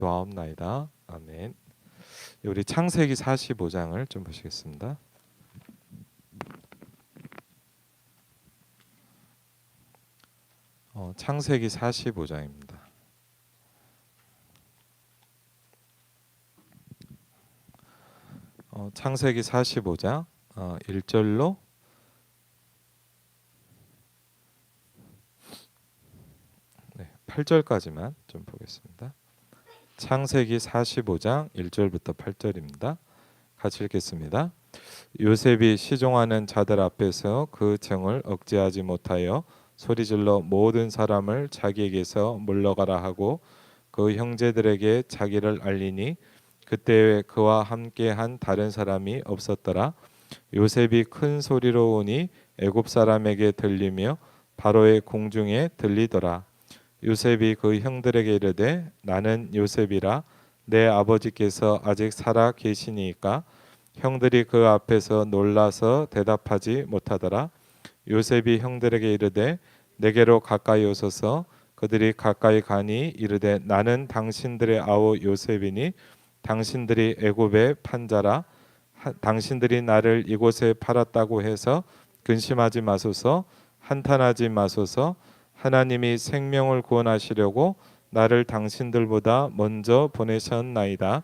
기도하옵나이다. 아멘. 우리 창세기 45장을 좀 보시겠습니다. 창세기 45장입니다. 창세기 45장 1절로 8절까지만 좀 보겠습니다. 창세기 45장 1절부터 8절입니다. 같이 읽겠습니다. 요셉이 시종하는 자들 앞에서 그 정을 억제하지 못하여 소리질러 모든 사람을 자기에게서 물러가라 하고 그 형제들에게 자기를 알리니 그때에 그와 함께한 다른 사람이 없었더라. 요셉이 큰 소리로 오니 애굽 사람에게 들리며 바로의 공중에 들리더라. 요셉이 그 형들에게 이르되 나는 요셉이라 내 아버지께서 아직 살아 계시니까 형들이 그 앞에서 놀라서 대답하지 못하더라. 요셉이 형들에게 이르되 내게로 가까이 오소서. 그들이 가까이 가니 이르되 나는 당신들의 아우 요셉이니 당신들이 애굽의 판자라. 당신들이 나를 이곳에 팔았다고 해서 근심하지 마소서. 한탄하지 마소서. 하나님이 생명을 구원하시려고 나를 당신들보다 먼저 보내셨나이다.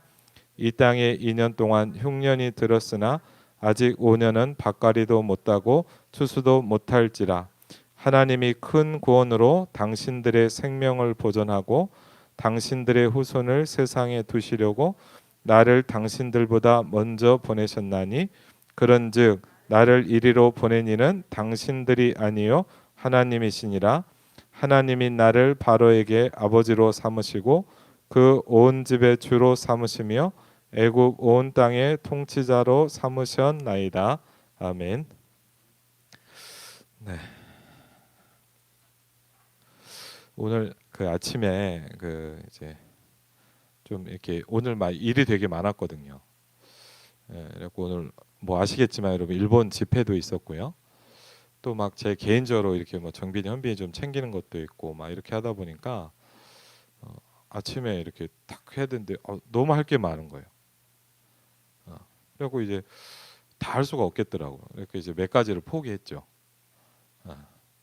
이 땅에 2년 동안 흉년이 들었으나 아직 5년은 밭갈이도 못하고 추수도 못할지라. 하나님이 큰 구원으로 당신들의 생명을 보존하고 당신들의 후손을 세상에 두시려고 나를 당신들보다 먼저 보내셨나니 그런즉 나를 이리로 보낸 이는 당신들이 아니요 하나님이시니라. 하나님이 나를 바로에게 아버지로 삼으시고 그 온 집의 주로 삼으시며 애굽 온 땅의 통치자로 삼으셨나이다. 아멘. 네. 오늘 그 아침에 그 이제 좀 이렇게 오늘 막 일이 되게 많았거든요. 그래서 오늘 뭐 아시겠지만 여러분 일본 집회도 있었고요. 또 막 제 개인적으로 이렇게 뭐 정빈이 현빈이 좀 챙기는 것도 있고 막 이렇게 하다 보니까 아침에 이렇게 딱 해야 되는데 너무 할 게 많은 거예요. 그리고 이제 다 할 수가 없겠더라고요. 이렇게 이제 몇 가지를 포기했죠.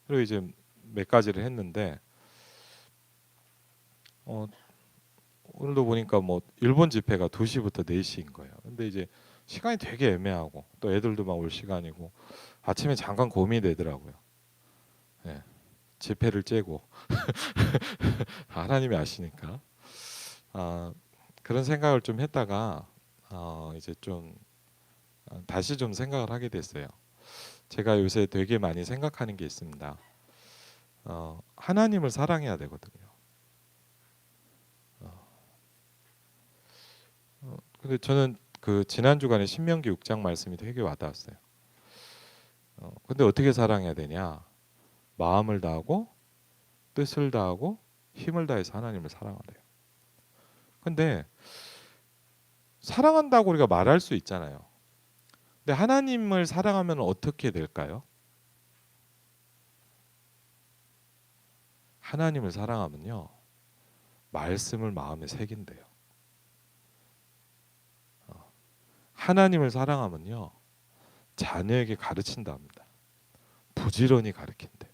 그리고 이제 몇 가지를 했는데 오늘도 보니까 뭐 일본 집회가 2시부터 4시인 거예요. 근데 이제 시간이 되게 애매하고 또 애들도 막 올 시간이고 아침에 잠깐 고민이 되더라고요. 네. 집회를 째고 하나님이 아시니까 그런 생각을 좀 했다가 이제 좀 다시 좀 생각을 하게 됐어요. 제가 요새 되게 많이 생각하는 게 있습니다. 하나님을 사랑해야 되거든요. 근데 저는 그 지난 주간에 신명기 6장 말씀이 되게 와닿았어요. 근데 어떻게 사랑해야 되냐? 마음을 다하고 뜻을 다하고 힘을 다해서 하나님을 사랑하래요. 근데 사랑한다고 우리가 말할 수 있잖아요. 근데 하나님을 사랑하면 어떻게 될까요? 하나님을 사랑하면요. 말씀을 마음에 새긴대요. 하나님을 사랑하면요. 자녀에게 가르친다 합니다. 부지런히 가르친대.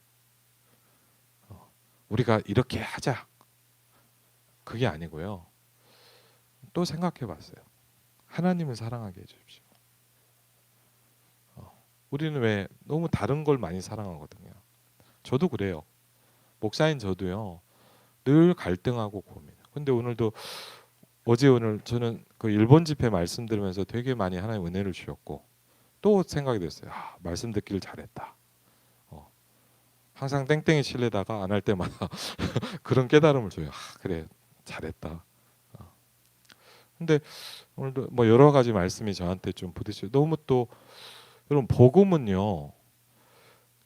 우리가 이렇게 하자. 그게 아니고요. 또 생각해 봤어요. 하나님을 사랑하게 해 주십시오. 우리는 왜 너무 다른 걸 많이 사랑하거든요. 저도 그래요. 목사인 저도요. 늘 갈등하고 고민. 근데 오늘도 어제 오늘 저는 그 일본 집회 말씀 들으면서 되게 많이 하나님 은혜를 주셨고 또 생각이 됐어요. 말씀 듣기를 잘했다. 항상 땡땡이 칠려다가 안 할 때마다 그런 깨달음을 줘요. 그래 잘했다. 근데 오늘도 뭐 여러 가지 말씀이 저한테 좀 부딪혀요. 너무 또 여러분 복음은요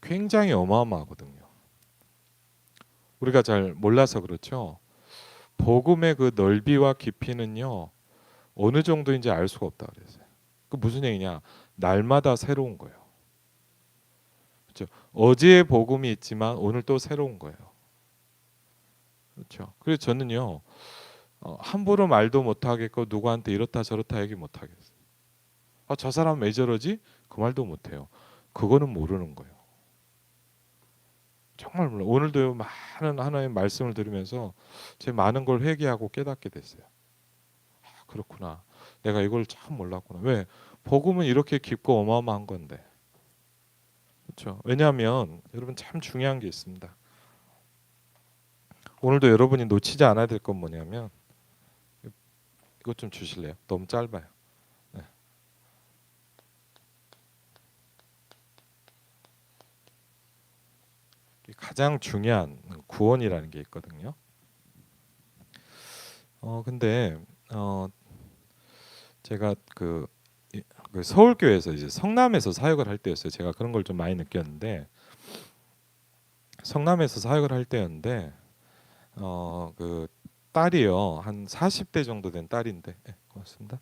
굉장히 어마어마하거든요. 우리가 잘 몰라서 그렇죠. 복음의 그 넓이와 깊이는요 어느 정도인지 알 수가 없다 그랬어요. 그 무슨 얘기냐? 날마다 새로운 거예요. 그렇죠? 어제의 복음이 있지만 오늘 또 새로운 거예요. 그렇죠? 그래서 저는요 함부로 말도 못 하겠고 누구한테 이렇다 저렇다 얘기 못 하겠어요. 저 사람 왜 저러지? 그 말도 못 해요. 그거는 모르는 거예요. 정말 몰라요. 오늘도 많은 하나님의 말씀을 들으면서 제 많은 걸 회개하고 깨닫게 됐어요. 그렇구나. 내가 이걸 참 몰랐구나. 왜? 복음은 이렇게 깊고 어마어마한 건데. 그렇죠? 왜냐하면 여러분 참 중요한 게 있습니다. 오늘도 여러분이 놓치지 않아야 될 건 뭐냐면 이것 좀 주실래요? 너무 짧아요. 네. 가장 중요한 구원이라는 게 있거든요. 근데 제가 그 서울교회에서 이제 성남에서 사역을 할 때였어요. 제가 그런 걸 좀 많이 느꼈는데 성남에서 사역을 할 때였는데 그 딸이요 한 40대 정도 된 딸인데 네, 고맙습니다.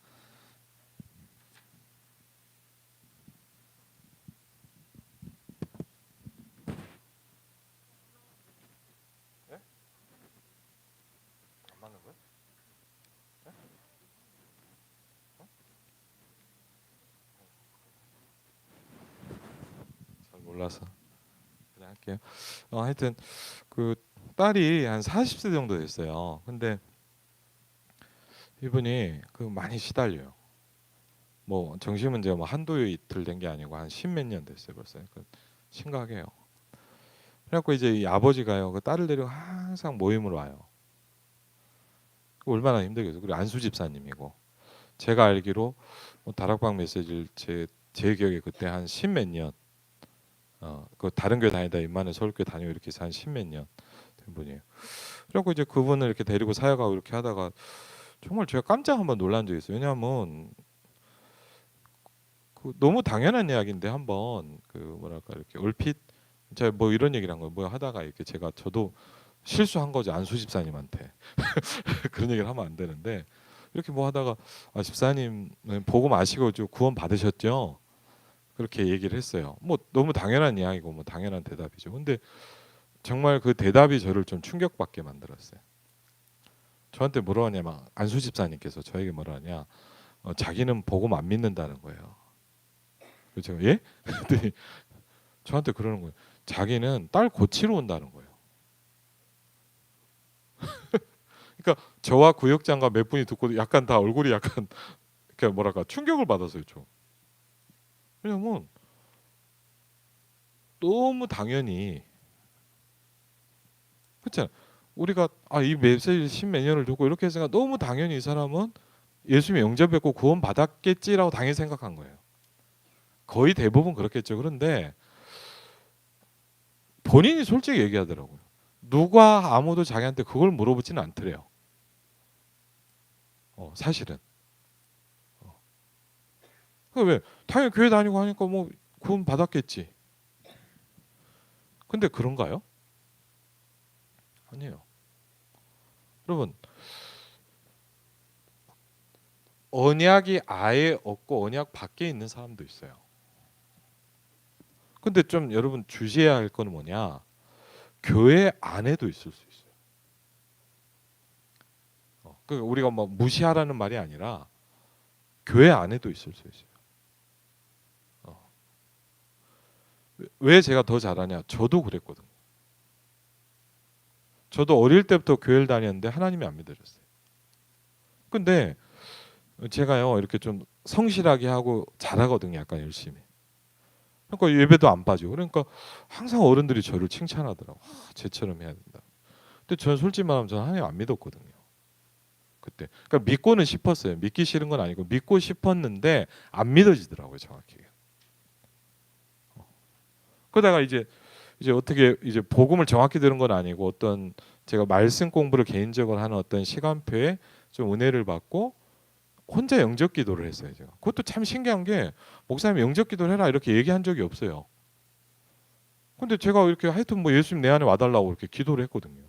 네? 안 맞는 거야? 네? 잘 몰라서 그냥 할게요. 하여튼 그 딸이 한 40세 정도 됐어요. 근데 이분이 그 많이 시달려요. 뭐 정신 문제가 뭐 한두 이틀 된 게 아니고 한 십몇 년 됐어요 벌써. 그 심각해요. 그래갖고 이제 이 아버지가요 그 딸을 데리고 항상 모임을 와요. 얼마나 힘들겠어요. 그리고 안수 집사님이고 제가 알기로 뭐 다락방 메시지를 제 기억에 그때 한 십몇 년 그 다른 교회 다니다 임마누엘 서울교회 다니고 이렇게 해서 한 십몇 년 된 분이에요. 그래갖고 이제 그분을 이렇게 데리고 사역하고 이렇게 하다가 정말 제가 깜짝 한번 놀란 적이 있어요. 왜냐하면 그 너무 당연한 이야기인데 한번 그 뭐랄까 이렇게 얼핏 제가 뭐 이런 얘기를 한 거예요. 뭐 하다가 이렇게 저도 실수한 거죠. 안수 집사님한테 그런 얘기를 하면 안 되는데 이렇게 뭐 하다가 집사님 복음 아시고 좀 구원 받으셨죠? 그렇게 얘기를 했어요. 뭐 너무 당연한 이야기고 뭐 당연한 대답이죠. 근데 정말 그 대답이 저를 좀 충격받게 만들었어요. 저한테 뭐라 하냐면 안수 집사님께서 저에게 뭐라 하냐 자기는 복음 안 믿는다는 거예요. 그래서 제가 예? 그랬더니 저한테 그러는 거예요. 자기는 딸 고치러 온다는 거예요. 그러니까 저와 구역장과 몇 분이 듣고 약간 다 얼굴이 약간 그러니까 뭐랄까 충격을 받았어요. 저. 왜냐면 너무 당연히 그렇잖아. 우리가 이 메시지 십몇 년을 듣고 이렇게 했으니까 너무 당연히 이 사람은 예수님 영접했고 구원 받았겠지라고 당연히 생각한 거예요. 거의 대부분 그렇겠죠. 그런데 본인이 솔직히 얘기하더라고요. 누가 아무도 자기한테 그걸 물어보지는 않더래요. 사실은. 왜? 당연히 교회 다니고 하니까 뭐 구원 받았겠지. 근데 그런가요? 아니에요. 여러분 언약이 아예 없고 언약 밖에 있는 사람도 있어요. 근데 좀 여러분 주시해야 할 건 뭐냐? 교회 안에도 있을 수 있어요. 그러니까 우리가 뭐 무시하라는 말이 아니라 교회 안에도 있을 수 있어요. 왜 제가 더 잘하냐? 저도 그랬거든요. 저도 어릴 때부터 교회를 다녔는데 하나님이 안 믿어졌어요. 근데 제가요 이렇게 좀 성실하게 하고 잘하거든요. 약간 열심히. 그러니까 예배도 안 빠지고 그러니까 항상 어른들이 저를 칭찬하더라고. 쟤처럼 해야 된다. 근데 저는 솔직히 말하면 저는 하나님 안 믿었거든요. 그때. 그러니까 믿고는 싶었어요. 믿기 싫은 건 아니고 믿고 싶었는데 안 믿어지더라고요, 정확히. 그러다가 이제 어떻게 이제 복음을 정확히 들은 건 아니고 어떤 제가 말씀 공부를 개인적으로 하는 어떤 시간표에 좀 은혜를 받고 혼자 영접 기도를 했어요. 제가. 그것도 참 신기한 게 목사님 영접 기도를 해라 이렇게 얘기한 적이 없어요. 근데 제가 이렇게 하여튼 뭐 예수님 내 안에 와달라고 이렇게 기도를 했거든요.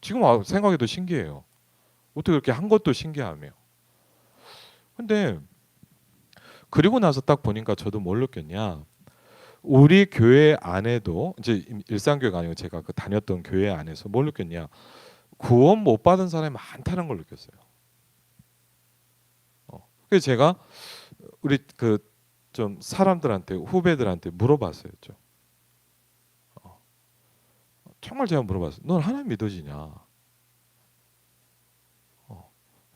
지금 생각해도 신기해요. 어떻게 그렇게 한 것도 신기하며. 근데 그리고 나서 딱 보니까 저도 뭘 느꼈냐. 우리 교회 안에도 이제 일상교회가 아니고 제가 그 다녔던 교회 안에서 뭘 느꼈냐. 구원 못 받은 사람이 많다는 걸 느꼈어요. 그래서 제가 우리 그 좀 사람들한테 후배들한테 물어봤어요. 좀. 정말 제가 물어봤어요. 넌 하나님 믿어지냐?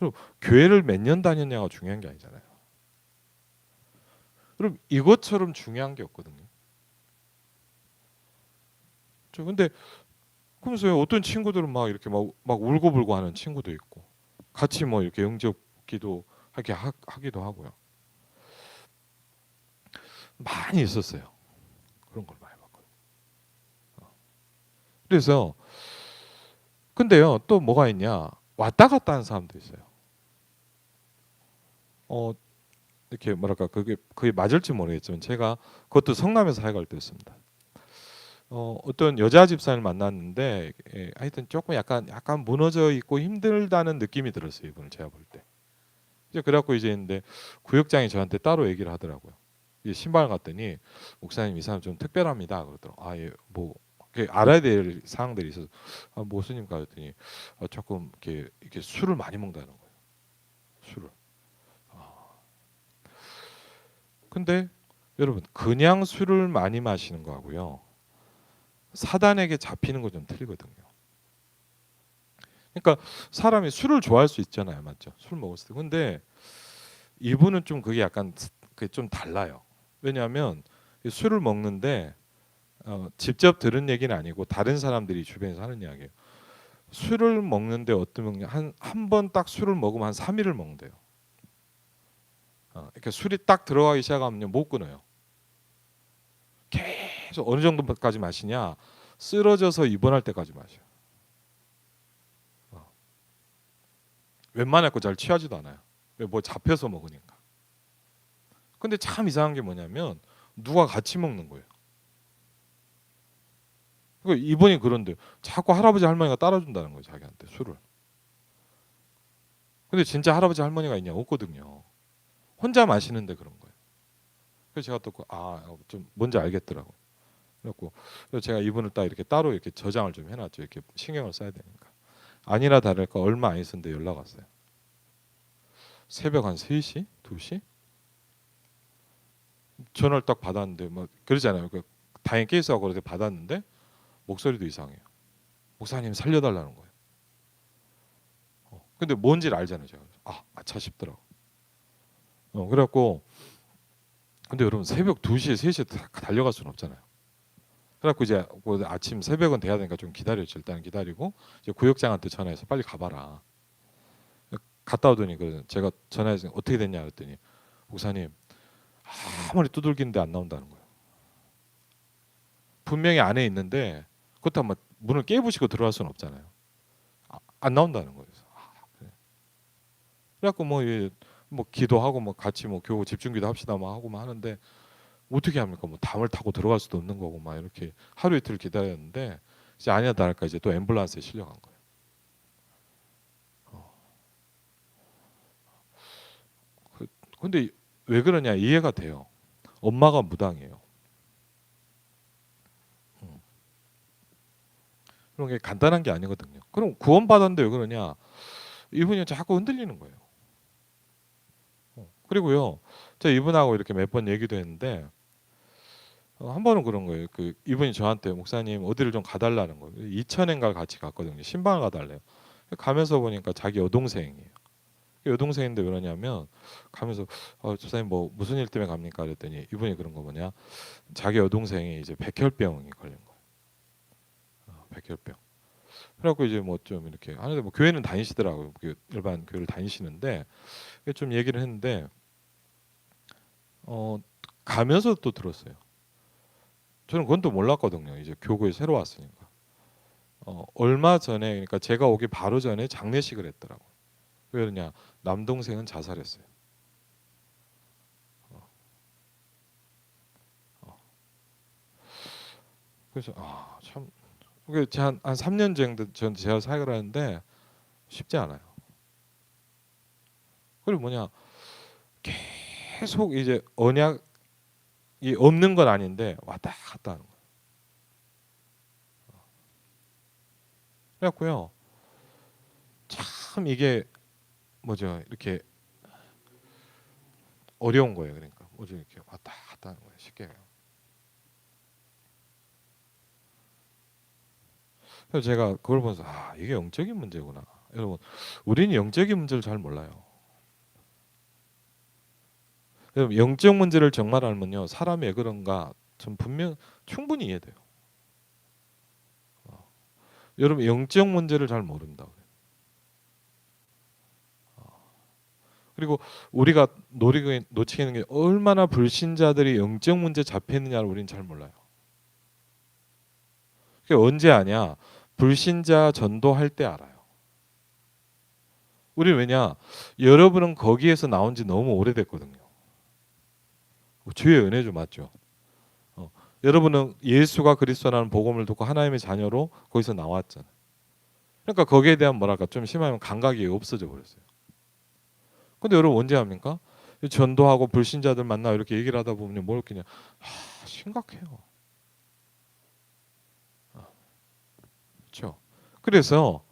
그리고 교회를 몇 년 다녔냐가 중요한 게 아니잖아요. 그럼 이것처럼 중요한 게 없거든요. 근데 그러면서 어떤 친구들은 막 이렇게 막 울고불고 하는 친구도 있고 같이 뭐 이렇게 영접 기도 하기도 하고요. 많이 있었어요. 그런 걸 많이 봤거든요. 그래서 근데요 또 뭐가 있냐 왔다 갔다 하는 사람도 있어요. 이렇게 뭐랄까 그게 맞을지 모르겠지만 제가 그것도 성남에서 사역할 때였습니다. 어떤 여자 집사를 만났는데 하여튼 조금 약간 무너져 있고 힘들다는 느낌이 들었어요. 이분을 제가 볼 때. 이제 그래갖고 이제 있는데 구역장이 저한테 따로 얘기를 하더라고요. 이제 신방을 갔더니 목사님 이 사람 좀 특별합니다. 그러더라고. 아, 예, 뭐 알아야 될 사항들이 있어서 뭐 스님가 그랬더니 조금 이렇게 술을 많이 먹는다는 거예요. 술을. 근데 여러분 그냥 술을 많이 마시는 거하고요. 사단에게 잡히는 거 좀 틀리거든요. 그러니까 사람이 술을 좋아할 수 있잖아요, 맞죠? 술 먹었을 때. 근데 이분은 좀 그게 약간 그게 좀 달라요. 왜냐하면 술을 먹는데 직접 들은 얘기는 아니고 다른 사람들이 주변에서 하는 이야기예요. 술을 먹는데 어떤 분이 한 번 딱 술을 먹으면 한 3일을 먹는데요. 그러니까 술이 딱 들어가기 시작하면 못 끊어요. 계속 어느 정도까지 마시냐? 쓰러져서 입원할 때까지 마셔요. 웬만할 거 잘 취하지도 않아요. 뭐 잡혀서 먹으니까. 근데 참 이상한 게 뭐냐면 누가 같이 먹는 거예요. 그러니까 이분이 그런데 자꾸 할아버지 할머니가 따라준다는 거예요. 자기한테 술을. 근데 진짜 할아버지 할머니가 있냐? 없거든요. 혼자 마시는데 그런 거예요. 그래서 제가 또좀 뭔지 알겠더라고요. 그래갖고 제가 이분을 딱 이렇게 따로 이렇게 저장을 좀 해놨죠. 이렇게 신경을 써야 되니까. 아니나 다를까 얼마 안 있었는데 연락 왔어요. 새벽 한 3시? 2시? 전화를 딱 받았는데 뭐 그러잖아요. 다행히 케이스하고 그래서 받았는데 목소리도 이상해요. 목사님 살려달라는 거예요. 근데 뭔지를 알잖아요. 제가 아차 싶더라고. 그래갖고 근데 여러분 새벽 2시에 3시에 달려갈 수는 없잖아요. 그래갖고 이제 그 아침 새벽은 돼야 되니까 좀 기다렸죠. 일단 기다리고 이제 구역장한테 전화해서 빨리 가봐라. 갔다 오더니 제가 전화해서 어떻게 됐냐 그랬더니 목사님 아무리 두들기는데 안 나온다는 거예요. 분명히 안에 있는데 그렇다고 막 문을 깨부시고 들어갈 수는 없잖아요. 안 나온다는 거예요. 그래. 그래갖고 뭐 기도하고 뭐 같이 뭐 교우 집중기도 합시다 뭐 하고 뭐 하는데 어떻게 합니까? 뭐 담을 타고 들어갈 수도 없는 거고 막 이렇게 하루 이틀 기다렸는데 이제 아니나 다를까 이제 또 앰뷸런스에 실려간 거예요. 근데 왜 그러냐 이해가 돼요. 엄마가 무당이에요. 그런 게 간단한 게 아니거든요. 그럼 구원 받았는데 왜 그러냐? 이분이 자꾸 흔들리는 거예요. 그리고요, 제가 이분하고 이렇게 몇 번 얘기도 했는데 한 번은 그런 거예요. 이분이 저한테 목사님 어디를 좀 가달라는 거예요. 이천엔가를 같이 갔거든요. 신방을 가달래요. 가면서 보니까 자기 여동생이에요. 여동생인데 왜 그러냐면 가면서 집사님 뭐 무슨 일 때문에 갑니까? 그랬더니 이분이 그런 거 뭐냐? 자기 여동생이 이제 백혈병이 걸린 거예요. 백혈병. 그래갖고 이제 뭐 좀 이렇게 하는데 뭐 교회는 다니시더라고요. 일반 교회를 다니시는데 좀 얘기를 했는데 어, 가면서 또 들었어요. 저는 그건 또 몰랐거든요. 이제 교구에 새로 왔으니까. 얼마 전에 그러니까 제가 오기 바로 전에 장례식을 했더라고요. 왜 그러냐? 남동생은 자살했어요. 어, 어. 그래서 참 그게 한 3년 정도 전 제가 사역을 하는데 쉽지 않아요. 그리고 뭐냐? 계속 이제 언약이 없는 건 아닌데 왔다 갔다 하는 거예요. 그래갖고요. 참 이게 뭐죠? 이렇게 어려운 거예요. 그러니까 오직 이렇게 왔다 갔다 하는 거예요. 쉽게. 그래서 제가 그걸 보면서 이게 영적인 문제구나. 여러분, 우리는 영적인 문제를 잘 몰라요. 여러분, 영적 문제를 정말 알면요, 사람이 왜 그런가 좀 분명 충분히 이해돼요. 여러분, 영적 문제를 잘 모른다. 그리고 우리가 놓치는 게 얼마나 불신자들이 영적 문제 잡혀 있느냐를 우리는 잘 몰라요. 그게 언제 아냐? 불신자 전도할 때 알아요. 우리 왜냐? 여러분은 거기에서 나온 지 너무 오래됐거든요. 주의 은혜죠, 맞죠? 여러분은 예수가 그리스도라는 복음을 듣고 하나님의 자녀로 거기서 나왔잖아요. 그러니까 거기에 대한 뭐랄까 좀 심하면 감각이 없어져 버렸어요. 근데 여러분 언제 합니까? 전도하고 불신자들 만나 이렇게 얘기를 하다 보면 뭘 그냥 심각해요. 그렇죠? 그래서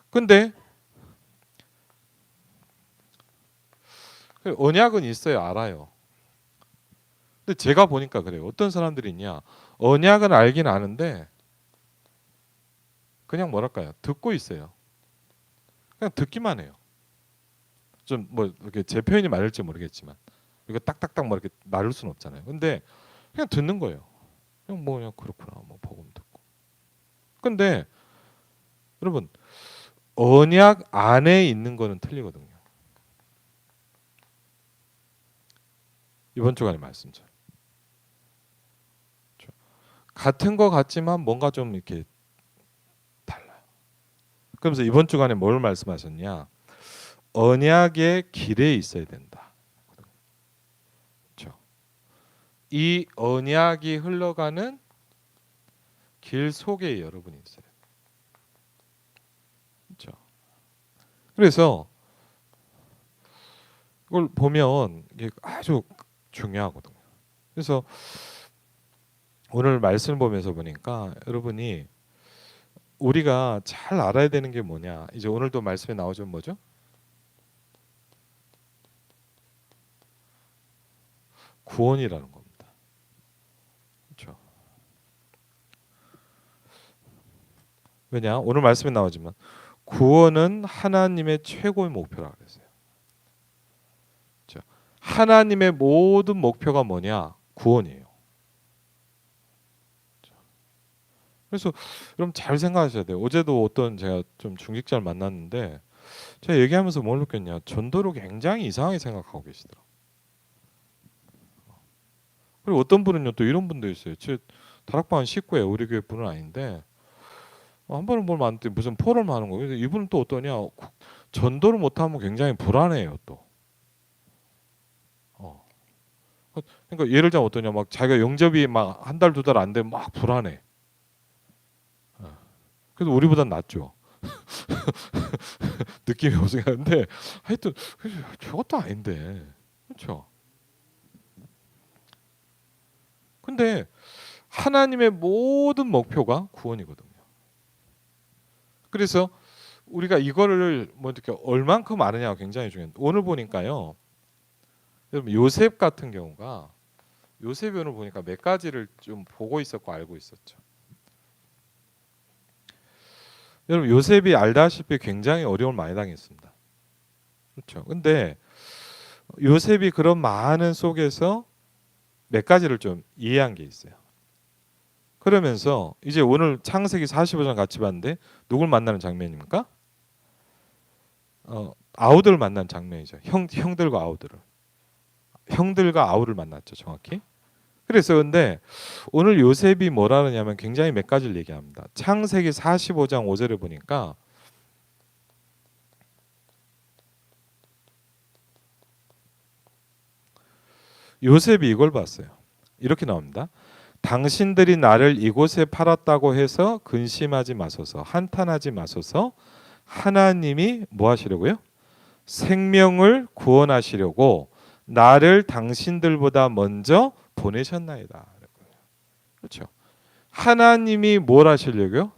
근데 언약은 있어요, 알아요. 근데 제가 보니까 그래요. 어떤 사람들이 있냐? 언약은 알긴 아는데 그냥 뭐랄까요? 듣고 있어요. 그냥 듣기만 해요. 좀 뭐 이렇게 제 표현이 맞을지 모르겠지만 이거 딱딱딱 뭐 이렇게 나눌 수는 없잖아요. 근데 그냥 듣는 거예요. 그냥 뭐 그냥 그렇구나 뭐 복음 듣고. 근데 여러분 언약 안에 있는 거는 틀리거든요. 이번 주간의 말씀죠. 같은 거 같지만 뭔가 좀 이렇게 달라요. 그러면서 이번 주간에 뭘 말씀하셨냐? 언약의 길에 있어야 된다. 그렇죠? 이 언약이 흘러가는 길 속에 여러분이 있어요. 그렇죠? 그래서 이걸 보면 이게 아주 중요하거든요. 그래서 오늘 말씀 보면서 보니까 여러분이 우리가 잘 알아야 되는 게 뭐냐? 이제 오늘도 말씀에 나오죠, 뭐죠? 구원이라는 겁니다. 그렇죠? 왜냐? 오늘 말씀에 나오지만 구원은 하나님의 최고의 목표라 그랬어요. 그렇죠? 하나님의 모든 목표가 뭐냐? 구원이에요. 그래서 여러분 잘 생각하셔야 돼요. 어제도 어떤 제가 좀 중직자를 만났는데 제가 얘기하면서 뭘 느꼈냐? 전도를 굉장히 이상하게 생각하고 계시더라고요. 그리고 어떤 분은요 또 이런 분도 있어요. 제 다락방 식구에 우리 교회 분은 아닌데 한 번은 뭘 만났더니 무슨 포럼을 하는 거예요. 그래서 이분은 또 어떠냐? 전도를 못하면 굉장히 불안해요 또. 어. 그러니까 예를 들면 어떠냐? 막 자기가 영접이 막 한 달 두 달 안 되면 막 불안해. 그래도 우리보단 낫죠. 느낌이 없으니까. 근데 하여튼 저것도 아닌데. 그렇죠? 근데 하나님의 모든 목표가 구원이거든요. 그래서 우리가 이거를 뭐 이렇게 얼만큼 아느냐가 굉장히 중요한데 오늘 보니까요. 여러분 요셉 같은 경우가 요셉이 오늘 보니까 몇 가지를 좀 보고 있었고 알고 있었죠. 여러분 요셉이 알다시피 굉장히 어려움을 많이 당했습니다. 그렇죠. 근데 요셉이 그런 많은 속에서 몇 가지를 좀 이해한 게 있어요. 그러면서 이제 오늘 창세기 45장 같이 봤는데 누굴 만나는 장면입니까? 아우들을 만난 장면이죠. 형들과 아우들을. 형들과 아우를 만났죠, 정확히. 그래서 근데 오늘 요셉이 뭐라 하냐면 굉장히 몇 가지를 얘기합니다. 창세기 45장 5절에 보니까 요셉이 이걸 봤어요. 이렇게 나옵니다. 당신들이 나를 이곳에 팔았다고 해서 근심하지 마소서, 한탄하지 마소서. 하나님이 뭐 하시려고요? 생명을 구원하시려고 나를 당신들보다 먼저 보내셨나이다. 그렇죠. 하나님이 뭘 하시려고요?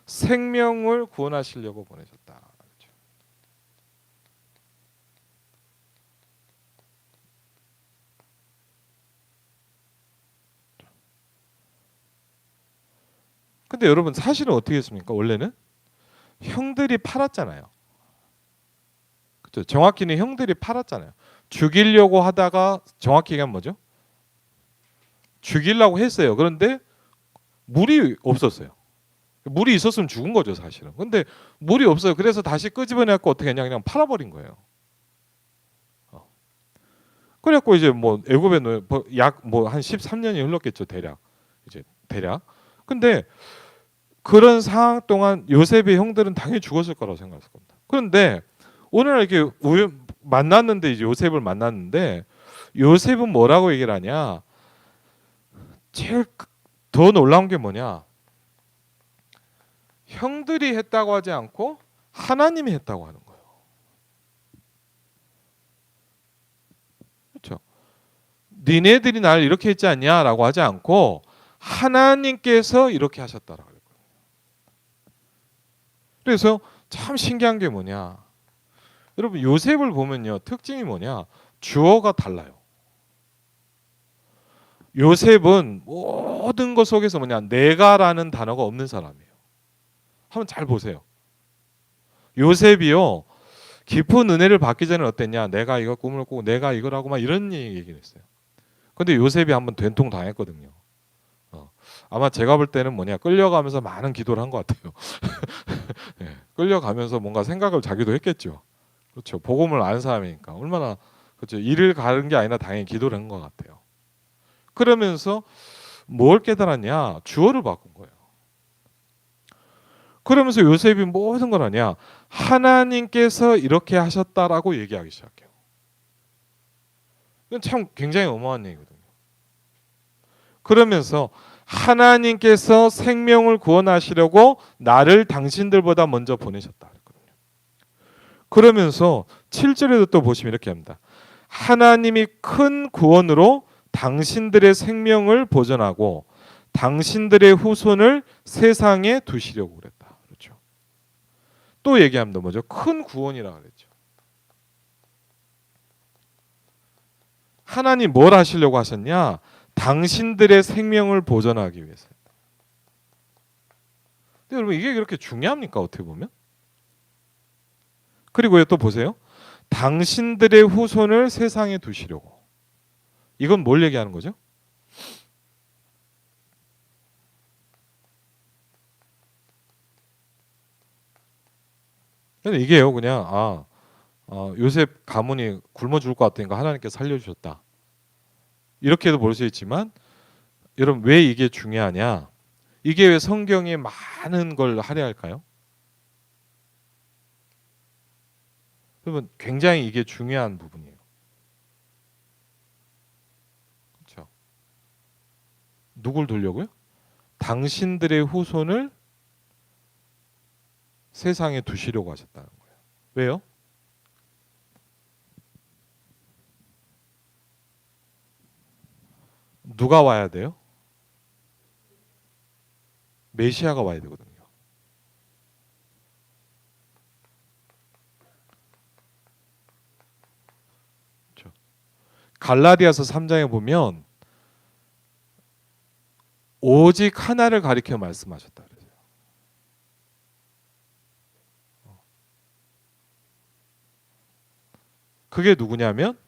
생명을 구원하시려고 보내셨다. 그렇죠. 근데 여러분 사실은 어떻게 했습니까? 원래는 형들이 팔았잖아요. 그렇죠? 정확히는 형들이 팔았잖아요. 죽이려고 하다가 정확히 얘기하면 뭐죠? 죽이려고 했어요. 그런데 물이 없었어요. 물이 있었으면 죽은 거죠, 사실은. 근데 물이 없어요. 그래서 다시 끄집어내고 어떻게 했냐, 그냥 팔아버린 거예요. 그래갖고 이제 뭐 애굽에 약뭐 한 13년이 흘렀겠죠, 대략. 이제 대략. 근데 그런 상황 동안 요셉의 형들은 당연히 죽었을 거라고 생각했을 겁니다. 그런데 오늘 이렇게 만났는데 이제 요셉을 만났는데 요셉은 뭐라고 얘기를 하냐? 제일 더 놀라운 게 뭐냐? 형들이 했다고 하지 않고 하나님이 했다고 하는 거예요. 그렇죠? 니네들이 날 이렇게 했지 않냐라고 하지 않고 하나님께서 이렇게 하셨다라고 그래요. 그래서 참 신기한 게 뭐냐? 여러분 요셉을 보면요, 특징이 뭐냐? 주어가 달라요. 요셉은 모든 것 속에서 뭐냐? 내가라는 단어가 없는 사람이에요. 한번 잘 보세요. 요셉이요, 깊은 은혜를 받기 전에 어땠냐? 내가 이거 꿈을 꾸고 내가 이거라고 막 이런 얘기를 했어요. 근데 요셉이 한번 된통 당했거든요. 아마 제가 볼 때는 뭐냐, 끌려가면서 많은 기도를 한 것 같아요. 네, 끌려가면서 뭔가 생각을 자기도 했겠죠. 그렇죠. 복음을 아는 사람이니까 얼마나, 그렇죠. 일을 가는 게 아니라 당연히 기도를 한 것 같아요. 그러면서 뭘 깨달았냐? 주어를 바꾼 거예요. 그러면서 요셉이 모든 걸 하냐? 하나님께서 이렇게 하셨다라고 얘기하기 시작해요. 이건 참 굉장히 어마어마한 얘기거든요. 그러면서 하나님께서 생명을 구원하시려고 나를 당신들보다 먼저 보내셨다. 그러면서 7절에도 또 보시면 이렇게 합니다. 하나님이 큰 구원으로 당신들의 생명을 보존하고 당신들의 후손을 세상에 두시려고 그랬다. 그렇죠. 또 얘기합니다. 뭐죠? 큰 구원이라 그랬죠. 하나님 뭘 하시려고 하셨냐? 당신들의 생명을 보존하기 위해서. 근데 여러분 이게 그렇게 중요합니까? 어떻게 보면? 그리고 또 보세요. 당신들의 후손을 세상에 두시려고. 이건 뭘 얘기하는 거죠? 근데 이게요, 그냥 요셉 가문이 굶어 죽을 것 같으니까 하나님께서 살려주셨다. 이렇게도 볼 수 있지만, 여러분 왜 이게 중요하냐? 이게 왜 성경에 많은 걸 할애할까요? 여러분 굉장히 이게 중요한 부분이에요. 그렇죠? 누굴 돌려고요? 당신들의 후손을 세상에 두시려고 하셨다는 거예요. 왜요? 누가 와야 돼요? 메시아가 와야 되거든요. 그렇죠? 갈라디아서 3장에 보면 오직 하나를 가리켜 말씀하셨다 그래요. 그게 누구냐면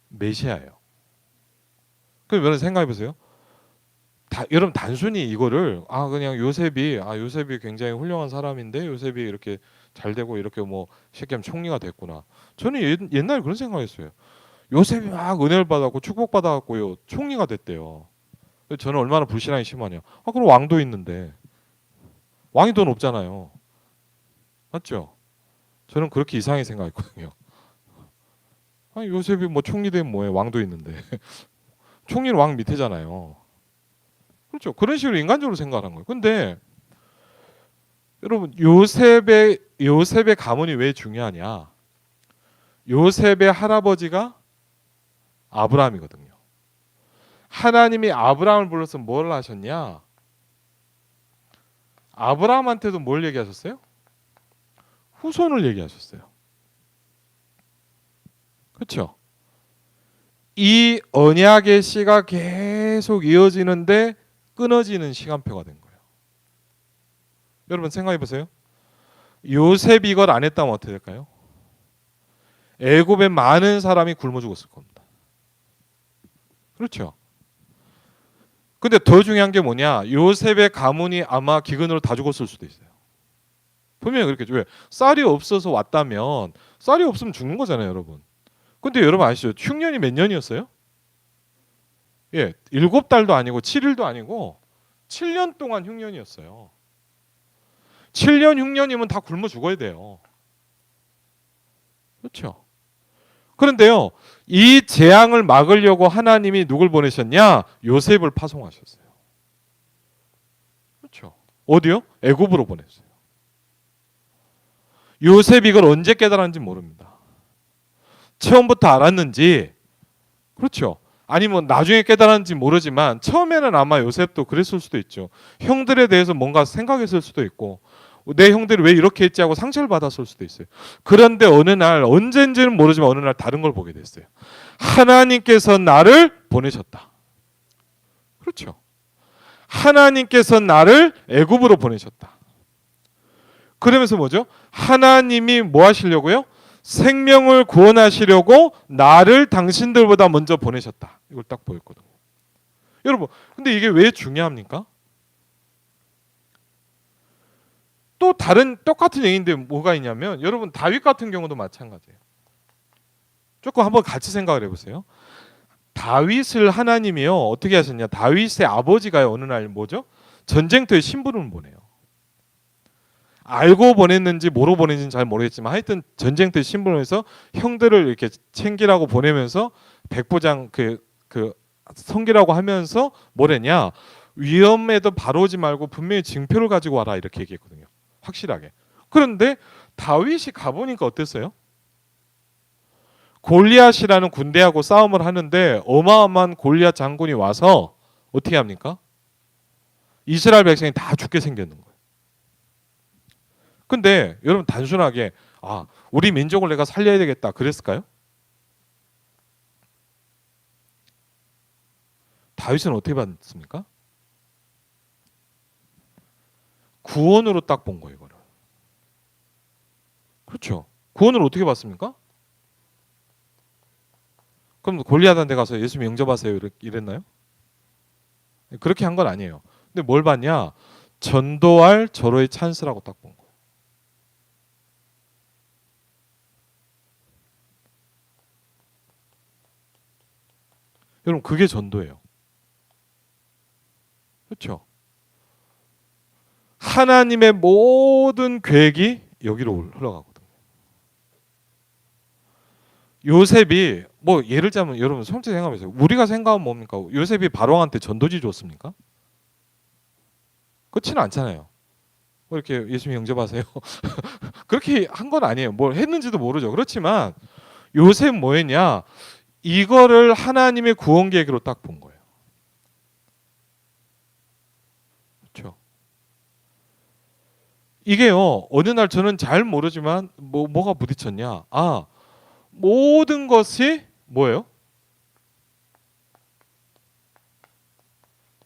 메시아예요. 그럼 여러분 생각해 보세요. 여러분 단순히 이거를 그냥 요셉이 굉장히 훌륭한 사람인데 요셉이 이렇게 잘 되고 이렇게 뭐 셰겜 총리가 됐구나. 저는 옛날에 그런 생각했어요. 요셉이 막 은혜를 받았고 축복 받아갖고요 총리가 됐대요. 저는 얼마나 불신앙이 심하냐. 그럼 왕도 있는데 왕이 돈 없잖아요. 맞죠? 저는 그렇게 이상하게 생각했거든요. 요셉이 뭐 총리 되면 뭐해, 왕도 있는데. 총리는 왕 밑에잖아요. 그렇죠. 그런 식으로 인간적으로 생각하는 거예요. 근데 여러분 요셉의 가문이 왜 중요하냐? 요셉의 할아버지가 아브라함이거든요. 하나님이 아브라함을 불러서 뭘 하셨냐? 아브라함한테도 뭘 얘기하셨어요? 후손을 얘기하셨어요. 그렇죠? 이 언약의 씨가 계속 이어지는데 끊어지는 시간표가 된 거예요. 여러분 생각해 보세요. 요셉이 이걸 안 했다면 어떻게 될까요? 애굽에 많은 사람이 굶어 죽었을 겁니다. 그렇죠. 근데 더 중요한 게 뭐냐? 요셉의 가문이 아마 기근으로 다 죽었을 수도 있어요. 분명히 그렇겠죠. 왜? 쌀이 없어서 왔다면 쌀이 없으면 죽는 거잖아요, 여러분. 근데 여러분 아시죠? 흉년이 몇 년이었어요? 예, 7달도 아니고 7일도 아니고 7년 동안 흉년이었어요. 7년 흉년이면 다 굶어 죽어야 돼요. 그렇죠? 그런데요, 이 재앙을 막으려고 하나님이 누굴 보내셨냐? 요셉을 파송하셨어요. 그렇죠? 어디요? 애굽으로 보냈어요. 요셉이 이걸 언제 깨달았는지 모릅니다. 처음부터 알았는지, 그렇죠? 아니면 나중에 깨달았는지 모르지만 처음에는 아마 요셉도 그랬을 수도 있죠. 형들에 대해서 뭔가 생각했을 수도 있고 내 형들이 왜 이렇게 했지 하고 상처를 받았을 수도 있어요. 그런데 어느 날 언젠지는 모르지만 어느 날 다른 걸 보게 됐어요. 하나님께서 나를 보내셨다. 그렇죠. 하나님께서 나를 애굽으로 보내셨다. 그러면서 뭐죠? 하나님이 뭐 하시려고요? 생명을 구원하시려고 나를 당신들보다 먼저 보내셨다. 이걸 딱 보였거든요. 여러분, 근데 이게 왜 중요합니까? 또 다른 똑같은 얘기인데 뭐가 있냐면 여러분 다윗 같은 경우도 마찬가지예요. 조금 한번 같이 생각을 해보세요. 다윗을 하나님이요 어떻게 하셨냐? 다윗의 아버지가요 어느 날 뭐죠? 전쟁터에 심부름을 보내요. 알고 보냈는지 모르고 보냈는지 잘 모르겠지만 하여튼 전쟁터에 심부름해서 형들을 이렇게 챙기라고 보내면서 백부장 그 섬기라고 하면서 뭐랬냐? 위험에도 바로 오지 말고 분명히 징표를 가지고 와라 이렇게 얘기했거든요. 확실하게. 그런데 다윗이 가보니까 어땠어요? 골리앗이라는 군대하고 싸움을 하는데 어마어마한 골리앗 장군이 와서 어떻게 합니까? 이스라엘 백성이 다 죽게 생겼는 거예요. 근데 여러분 단순하게 우리 민족을 내가 살려야 되겠다 그랬을까요? 다윗은 어떻게 봤습니까? 구원으로 딱 본 거예요. 이거를. 그렇죠. 구원을 어떻게 봤습니까? 그럼 골리앗한테 가서 예수님 영접하세요 이랬나요? 그렇게 한 건 아니에요. 근데 뭘 봤냐? 전도할 절호의 찬스라고 딱 본 거예요. 여러분 그게 전도예요. 그렇죠? 하나님의 모든 계획이 여기로 흘러가거든요. 요셉이 뭐 예를 들자면 여러분 솔직히 생각해보세요. 우리가 생각하면 뭡니까? 요셉이 바로한테 전도지 줬습니까? 그렇지는 않잖아요. 뭐 이렇게 예수님 영접하세요. 그렇게 한 건 아니에요. 뭘 했는지도 모르죠. 그렇지만 요셉 뭐했냐? 이거를 하나님의 구원 계획으로 딱 본 거예요. 그렇죠? 이게요. 어느 날 저는 잘 모르지만 뭐가 부딪혔냐? 모든 것이 뭐예요?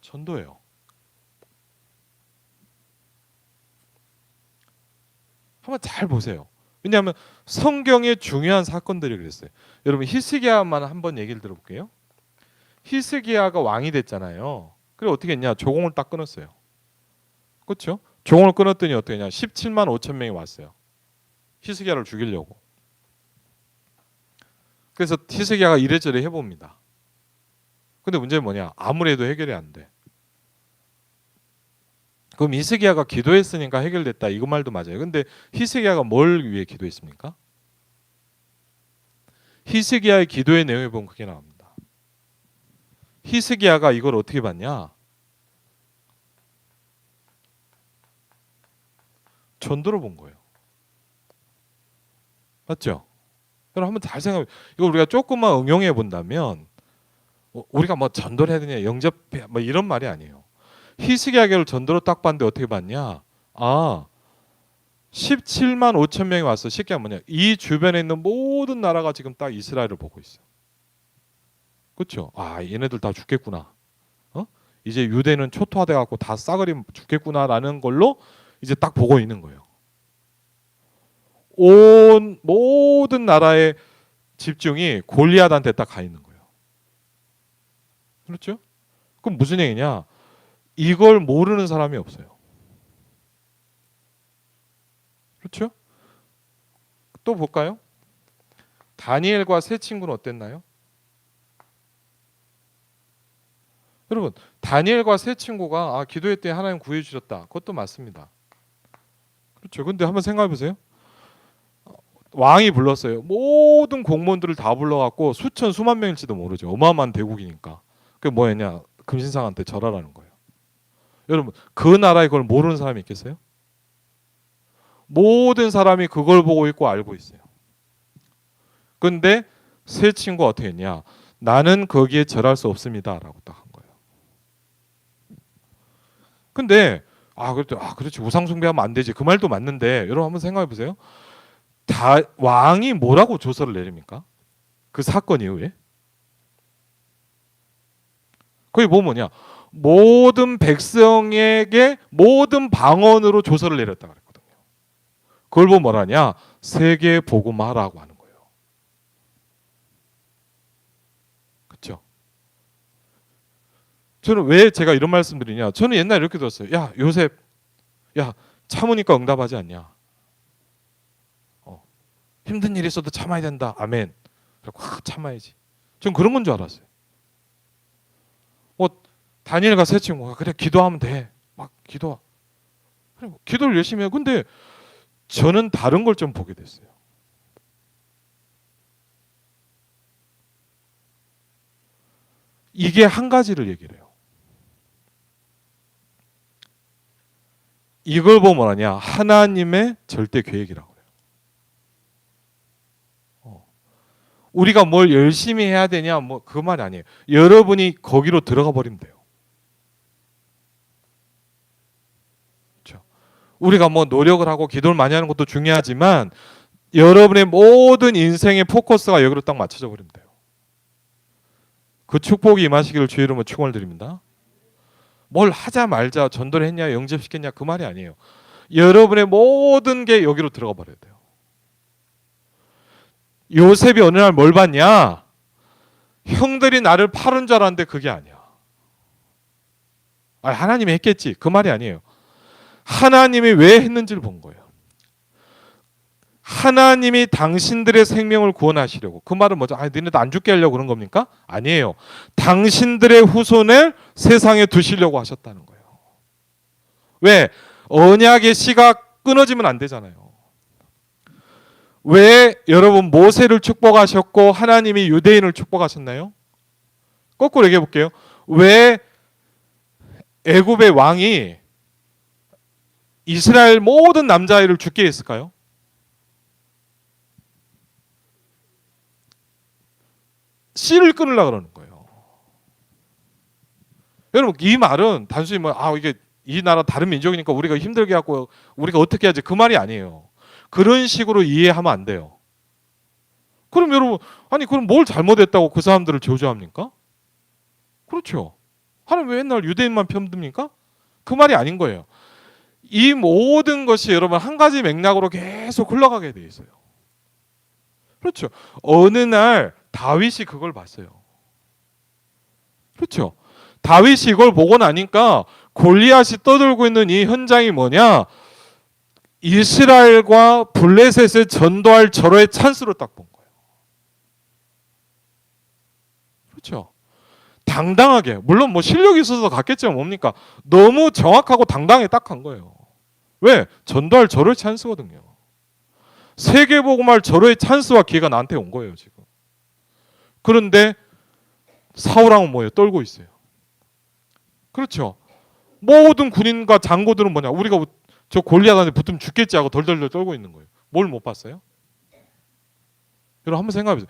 전도예요. 한번 잘 보세요. 왜냐하면 성경의 중요한 사건들이 그랬어요. 여러분 히스기야만 한번 얘기를 들어볼게요. 히스기야가 왕이 됐잖아요. 그래 어떻게 했냐? 조공을 딱 끊었어요. 그렇죠? 조공을 끊었더니 어떻게 했냐? 17만 5천 명이 왔어요. 히스기야를 죽이려고. 그래서 히스기야가 이래저래 해봅니다. 근데 문제는 뭐냐? 아무리 해도 해결이 안 돼. 그럼 히스기야가 기도했으니까 해결됐다. 이거 말도 맞아요. 근데 히스기야가 뭘 위해 기도했습니까? 히스기야의 기도의 내용에 보면 그게 나옵니다. 히스기야가 이걸 어떻게 봤냐? 전도로 본 거예요. 맞죠? 여러분 한번 잘 생각해. 이거 우리가 조금만 응용해 본다면 우리가 뭐 전도를 해야 되냐, 영접해 뭐 이런 말이 아니에요. 히스기야를 전도로 딱 봤는데 어떻게 봤냐? 17만 5천 명이 왔어. 쉽게 하면 뭐냐? 이 주변에 있는 모든 나라가 지금 딱 이스라엘을 보고 있어. 그렇죠? 얘네들 다 죽겠구나. 이제 유대는 초토화돼 갖고 다 싸그리 죽겠구나라는 걸로 이제 딱 보고 있는 거예요. 온 모든 나라의 집중이 골리앗한테 딱 가 있는 거예요. 그렇죠? 그럼 무슨 얘기냐? 이걸 모르는 사람이 없어요. 그렇죠? 또 볼까요? 다니엘과 세 친구는 어땠나요? 여러분, 다니엘과 세 친구가 기도했더니 하나님 구해주셨다. 그것도 맞습니다. 그렇죠. 근데 한번 생각해 보세요. 왕이 불렀어요. 모든 공무원들을 다 불러갖고 수천 수만 명일지도 모르죠. 어마어마한 대국이니까. 그게 뭐였냐? 금신상한테 절하라는 거예요. 여러분, 그 나라에 그걸 모르는 사람이 있겠어요? 모든 사람이 그걸 보고 있고 알고 있어요. 근데 세 친구가 어떻게 했냐? 나는 거기에 절할 수 없습니다 라고 딱 한 거예요. 근데 그렇지, 우상 숭배하면 안 되지, 그 말도 맞는데, 여러분 한번 생각해 보세요. 왕이 뭐라고 조서를 내립니까? 그 사건 이후에 거기 보면 뭐냐, 모든 백성에게 모든 방언으로 조서를 내렸다 그랬거든요. 그걸 보면 뭐라냐, 세계 복음화라고 하는 거예요. 그렇죠? 저는 왜 제가 이런 말씀드리냐, 저는 옛날에 이렇게 들었어요. 야 요셉, 야 참으니까 응답하지 않냐, 힘든 일이 있어도 참아야 된다, 아멘. 그리고 참아야지. 전 그런 건 줄 알았어요. 다니엘과 세 친구가 그래 기도하면 돼, 막 기도, 기도를 열심히 해요. 근데 저는 다른 걸 좀 보게 됐어요. 이게 한 가지를 얘기를 해요. 이걸 보면 뭐냐, 하나님의 절대 계획이라고 해요. 우리가 뭘 열심히 해야 되냐, 뭐 그 말이 아니에요. 여러분이 거기로 들어가 버리면 돼요. 그렇죠? 우리가 뭐 노력을 하고 기도를 많이 하는 것도 중요하지만 여러분의 모든 인생의 포커스가 여기로 딱 맞춰져 버리면 돼요. 그 축복이 임하시기를 주의 이름으로 축원을 드립니다. 뭘 하자 말자, 전도를 했냐 영접시켰냐 그 말이 아니에요. 여러분의 모든 게 여기로 들어가 버려야 돼요. 요셉이 어느 날 뭘 봤냐, 형들이 나를 팔은 줄 알았는데 그게 아니야. 하나님이 했겠지, 그 말이 아니에요. 하나님이 왜 했는지를 본 거예요. 하나님이 당신들의 생명을 구원하시려고. 그 말은 뭐죠? 너네도 안 죽게 하려고 그런 겁니까? 아니에요. 당신들의 후손을 세상에 두시려고 하셨다는 거예요. 왜? 언약의 씨가 끊어지면 안 되잖아요. 왜 여러분 모세를 축복하셨고 하나님이 유대인을 축복하셨나요? 거꾸로 얘기해 볼게요. 왜 애굽의 왕이 이스라엘 모든 남자아이를 죽게 했을까요? 씨를 끊으려고 그러는 거예요. 여러분, 이 말은 단순히 이게 이 나라 다른 민족이니까 우리가 힘들게 하고 우리가 어떻게 하지, 그 말이 아니에요. 그런 식으로 이해하면 안 돼요. 그럼 여러분, 그럼 뭘 잘못했다고 그 사람들을 저주합니까? 그렇죠. 하나님 왜 옛날 유대인만 편듭니까? 그 말이 아닌 거예요. 이 모든 것이 여러분 한 가지 맥락으로 계속 흘러가게 돼 있어요. 그렇죠. 어느 날 다윗이 그걸 봤어요. 그렇죠. 다윗이 이걸 보고 나니까 골리앗이 떠들고 있는 이 현장이 뭐냐, 이스라엘과 블레셋을 전도할 절호의 찬스로 딱 본 거예요. 그렇죠. 당당하게, 물론 뭐 실력이 있어서 갔겠지만 뭡니까, 너무 정확하고 당당하게 딱 간 거예요. 왜? 전도할 절호의 찬스거든요. 세계복음할 절호의 찬스와 기회가 나한테 온 거예요 지금. 그런데 사울왕은 뭐예요? 떨고 있어요. 그렇죠. 모든 군인과 장고들은 뭐냐, 우리가 저 골리앗한테 붙으면 죽겠지 하고 덜덜덜 떨고 있는 거예요. 뭘 못 봤어요? 여러분 한번 생각해 보세요.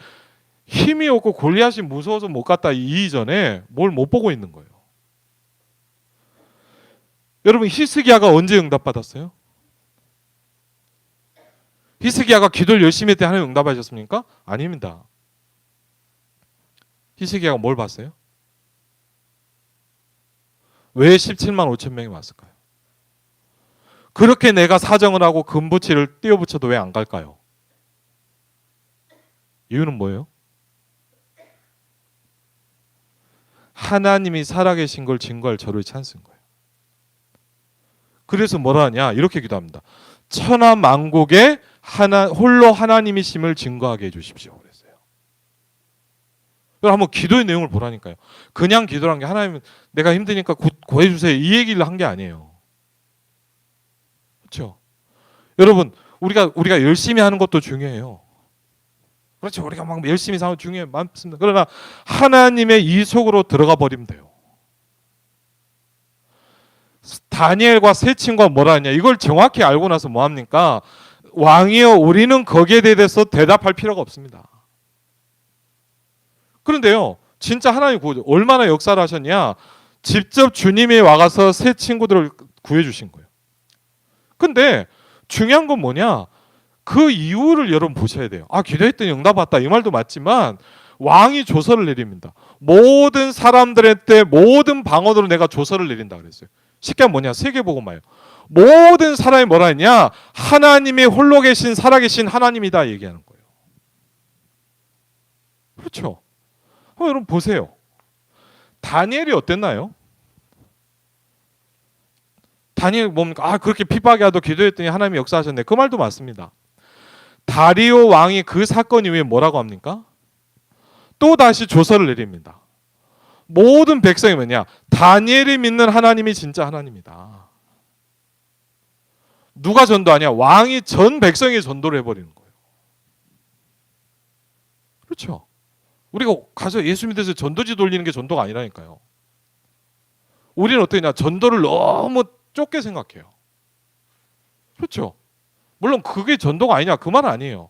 힘이 없고 골리앗이 무서워서 못 갔다 이 이전에 뭘 못 보고 있는 거예요. 여러분 히스기야가 언제 응답받았어요? 히스기야가 기도를 열심히 했을 때 하나님 응답하셨습니까? 아닙니다. 히스기야가 뭘 봤어요? 왜 17만 5천 명이 왔을까요? 그렇게 내가 사정을 하고 금부치를 띄워붙여도 왜 안 갈까요? 이유는 뭐예요? 하나님이 살아계신 걸 증거할 저를 찬스인 거예요. 그래서 뭐라 하냐? 이렇게 기도합니다. 천하 만국에 홀로 하나님이심을 증거하게 해주십시오. 그랬어요. 한번 기도의 내용을 보라니까요. 그냥 기도한 게 하나님 내가 힘드니까 구해주세요 이 얘기를 한 게 아니에요. 그렇죠? 여러분 우리가 열심히 하는 것도 중요해요. 그렇죠. 우리가 막 열심히 사는 중요해 맞습니다. 그러나 하나님의 이 속으로 들어가 버리면 돼요. 다니엘과 세 친구가 뭐라 하냐 이걸 정확히 알고 나서 뭐 합니까? 왕이여 우리는 거기에 대해서 대답할 필요가 없습니다. 그런데요 진짜 하나님 구호죠. 얼마나 역사를 하셨냐 직접 주님이 와가서 세 친구들을 구해주신 거예요. 근데 중요한 건 뭐냐 그 이유를 여러분 보셔야 돼요. 기도했더니 응답 왔다 이 말도 맞지만 왕이 조서를 내립니다. 모든 사람들한테 모든 방언으로 내가 조서를 내린다 그랬어요. 쉽게 하면 뭐냐 세계복음화예요. 모든 사람이 뭐라 했냐 하나님이 홀로 계신 살아계신 하나님이다 얘기하는 거예요. 그렇죠. 여러분 보세요. 다니엘이 어땠나요? 다니엘 뭡니까? 그렇게 핍박해도 기도했더니 하나님이 역사하셨네. 그 말도 맞습니다. 다리오 왕이 그 사건 이후에 뭐라고 합니까? 또 다시 조서를 내립니다. 모든 백성이 뭐냐? 다니엘이 믿는 하나님이 진짜 하나님이다. 누가 전도하냐? 왕이 전 백성이 전도를 해버리는 거예요. 그렇죠? 우리가 가서 예수 믿어서 전도지 돌리는 게 전도가 아니라니까요. 우리는 어떠냐? 전도를 너무 좁게 생각해요. 그렇죠? 물론 그게 전도가 아니냐 그 말은 아니에요.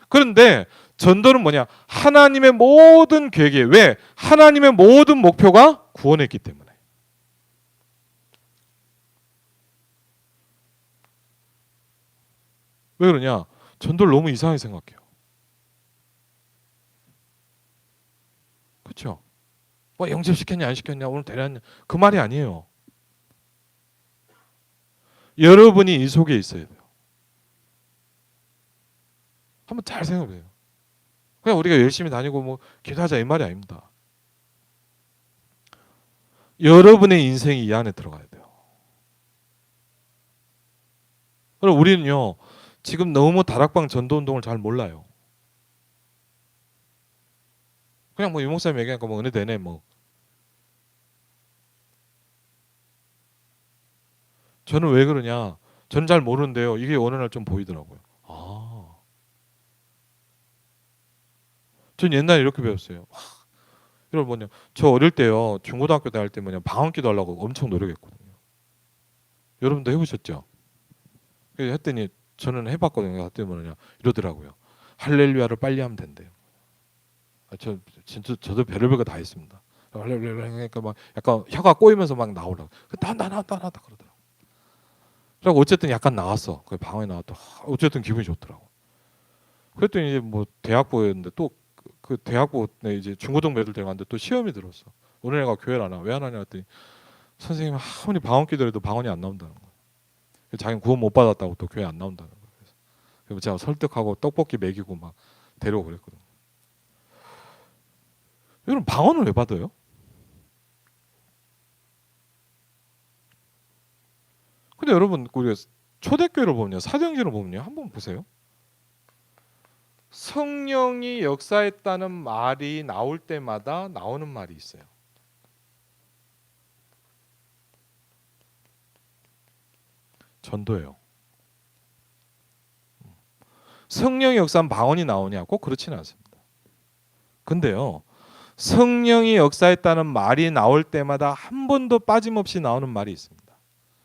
그런데 전도는 뭐냐? 하나님의 모든 계획에 왜? 하나님의 모든 목표가 구원했기 때문에. 왜 그러냐? 전도를 너무 이상하게 생각해요. 그렇죠? 영접시켰냐 안 시켰냐 오늘 데려왔냐 그 말이 아니에요. 여러분이 이 속에 있어야 돼요. 한번 잘 생각해요. 그냥 우리가 열심히 다니고 뭐 기도하자 이 말이 아닙니다. 여러분의 인생이 이 안에 들어가야 돼요. 그럼 우리는요 지금 너무 다락방 전도운동을 잘 몰라요. 그냥 뭐 유목사님 얘기하니까 뭐 은혜 되네 뭐. 저는 왜 그러냐? 저는 잘 모르는데요. 이게 어느 날 좀 보이더라고요. 전 옛날에 이렇게 배웠어요. 이걸 뭐냐? 저 어릴 때요 중고등학교 다닐 때 뭐냐 방언기도 하려고 엄청 노력했거든요. 여러분도 해보셨죠? 그래서 했더니 저는 해봤거든요. 했더니 뭐냐 이러더라고요. 할렐루야를 빨리 하면 된대요. 저 진짜 저도 별의별 거 다 했습니다. 할렐루야 하니까 막 약간 혀가 꼬이면서 막 나오려고. 나 그러더라고. 그리고 어쨌든 약간 나왔어. 그 방언이 나왔다. 어쨌든 기분이 좋더라고. 그랬더니 이제 뭐 대학부였는데 또 그 대학부 이제 중고등 애들 데려갔는데 또 시험이 들었어. 오늘 애가 교회를 안 와. 왜 안 하냐 했더니 선생님 아무리 방언 기도해도 방언이 안 나온다는 거야. 자기는 구원 못 받았다고 또 교회 안 나온다는 거야. 그래서 제가 설득하고 떡볶이 먹이고 막 데려오고 그랬거든. 여러분 방언을 왜 받아요? 근데 여러분 우리가 초대교회를 보면요 사도행전을 보면요 한번 보세요. 성령이 역사했다는 말이 나올 때마다 나오는 말이 있어요. 전도예요. 성령의 역사는 방언이 나오냐? 꼭 그렇지는 않습니다. 근데요 성령이 역사했다는 말이 나올 때마다 한 번도 빠짐없이 나오는 말이 있습니다.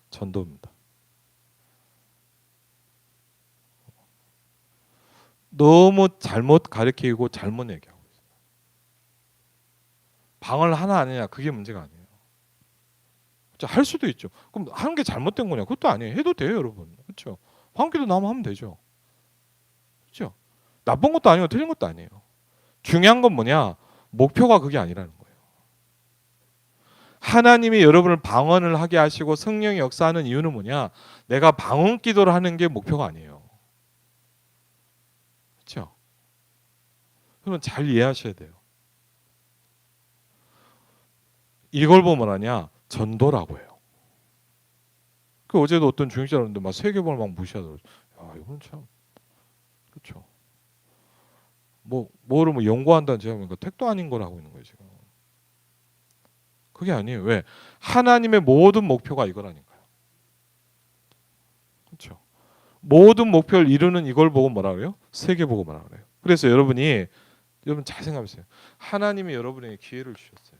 전도입니다. 너무 잘못 가르치고 잘못 얘기하고 있어요. 방언을 하나 아니냐 그게 문제가 아니에요. 할 수도 있죠. 그럼 하는 게 잘못된 거냐? 그것도 아니에요. 해도 돼요, 여러분. 그렇죠? 방언기도 나오면 하면 되죠. 그렇죠? 나쁜 것도 아니고 틀린 것도 아니에요. 중요한 건 뭐냐? 목표가 그게 아니라는 거예요. 하나님이 여러분을 방언을 하게 하시고 성령이 역사하는 이유는 뭐냐? 내가 방언 기도를 하는 게 목표가 아니에요. 그렇죠? 그러면 잘 이해하셔야 돼요. 이걸 보면 뭐냐? 전도라고 해요. 그 어제도 어떤 중직자였는데 막 세계번을 막 무시하더라고요. 야, 이건 참 그렇죠. 뭐를 연구한다는 제가 보니까 택도 아닌 걸 하고 있는 거예요 지금. 그게 아니에요. 왜? 하나님의 모든 목표가 이거라니까요. 그렇죠. 모든 목표를 이루는 이걸 보고 뭐라 그래요? 세계보고만 그래요. 그래서 여러분 잘 생각해보세요. 하나님이 여러분에게 기회를 주셨어요.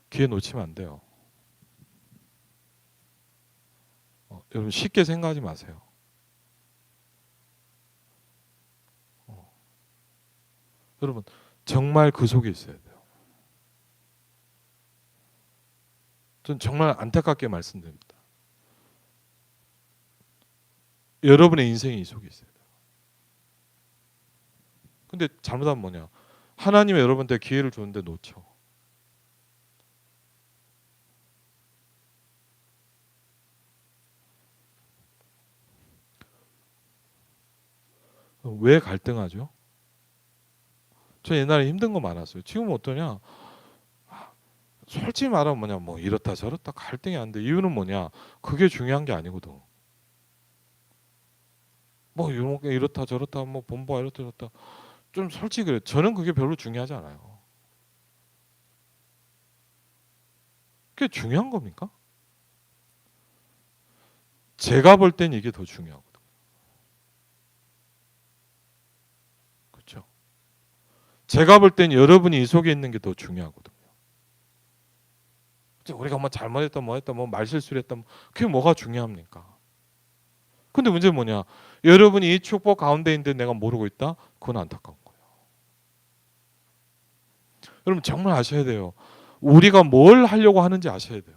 기회 놓치면 안 돼요. 여러분 쉽게 생각하지 마세요. 여러분 정말 그 속에 있어야 돼요. 전 정말 안타깝게 말씀드립니다. 여러분의 인생이 이 속에 있어야 돼요. 근데 잘못하면 뭐냐? 하나님이 여러분한테 기회를 주는데 놓쳐. 왜 갈등하죠? 저 옛날에 힘든 거 많았어요. 지금은 어떠냐? 솔직히 말하면 뭐냐? 뭐 이렇다 저렇다 갈등이 안 돼. 이유는 뭐냐? 그게 중요한 게 아니거든. 뭐 이렇다 저렇다 뭐 본보가 이렇다 저렇다 좀 솔직히 그래. 저는 그게 별로 중요하지 않아요. 그게 중요한 겁니까? 제가 볼 땐 이게 더 중요하거든. 그렇죠? 제가 볼 땐 여러분이 이 속에 있는 게 더 중요하거든요. 우리가 뭐 잘못했다 뭐 했다 뭐 말실수를 했다 그게 뭐가 중요합니까? 근데 문제는 뭐냐? 여러분이 이 축복 가운데 있는데 내가 모르고 있다? 그건 안타까운 거예요. 여러분 정말 아셔야 돼요. 우리가 뭘 하려고 하는지 아셔야 돼요.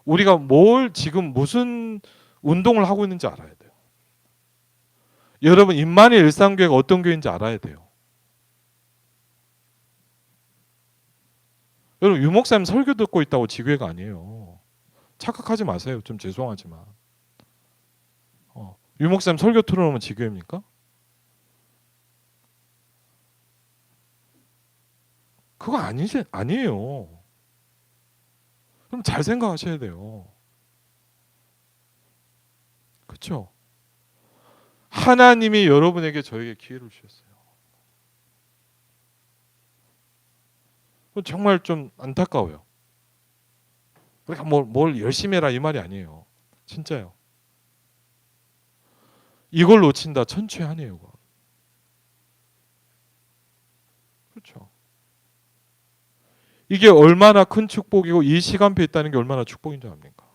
우리가 지금 무슨 운동을 하고 있는지 알아야 돼요. 여러분 임만의 일상교회가 어떤 교회인지 알아야 돼요. 여러분 유목사님 설교 듣고 있다고 지교회가 아니에요. 착각하지 마세요. 좀 죄송하지만 유목사님 설교 틀어놓으면 지교회입니까? 그거 아니에요. 그럼 잘 생각하셔야 돼요. 그렇죠? 하나님이 여러분에게 저에게 기회를 주셨어요. 정말 좀 안타까워요. 그러니까 뭘 열심히 해라 이 말이 아니에요. 진짜요. 이걸 놓친다 천추한이에요. 그렇죠. 이게 얼마나 큰 축복이고 이 시간표에 있다는 게 얼마나 축복인 줄 압니까?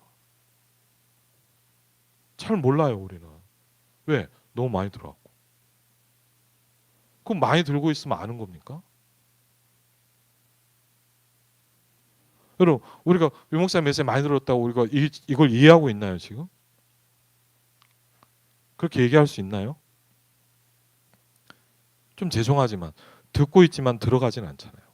잘 몰라요 우리는. 왜? 너무 많이 들어왔고. 그럼 많이 들고 있으면 아는 겁니까? 여러분 우리가 유목사 메시지 많이 들었다고 우리가 이걸 이해하고 있나요 지금? 그렇게 얘기할 수 있나요? 좀 죄송하지만 듣고 있지만 들어가진 않잖아요.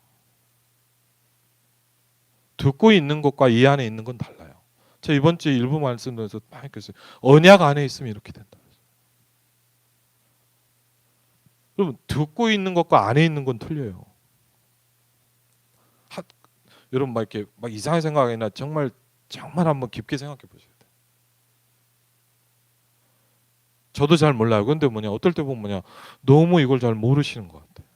듣고 있는 것과 이 안에 있는 건 달라요. 제가 이번 주에 일부 말씀드려서 많이 했어요. 언약 안에 있으면 이렇게 된다. 여러분 듣고 있는 것과 안에 있는 건 틀려요. 여러분 막 이렇게 막 이상하게 생각하기나 정말 한번 깊게 생각해 보셔야 돼요. 저도 잘 몰라요. 근데 뭐냐 어떨 때 보면 뭐냐 너무 이걸 잘 모르시는 것 같아요.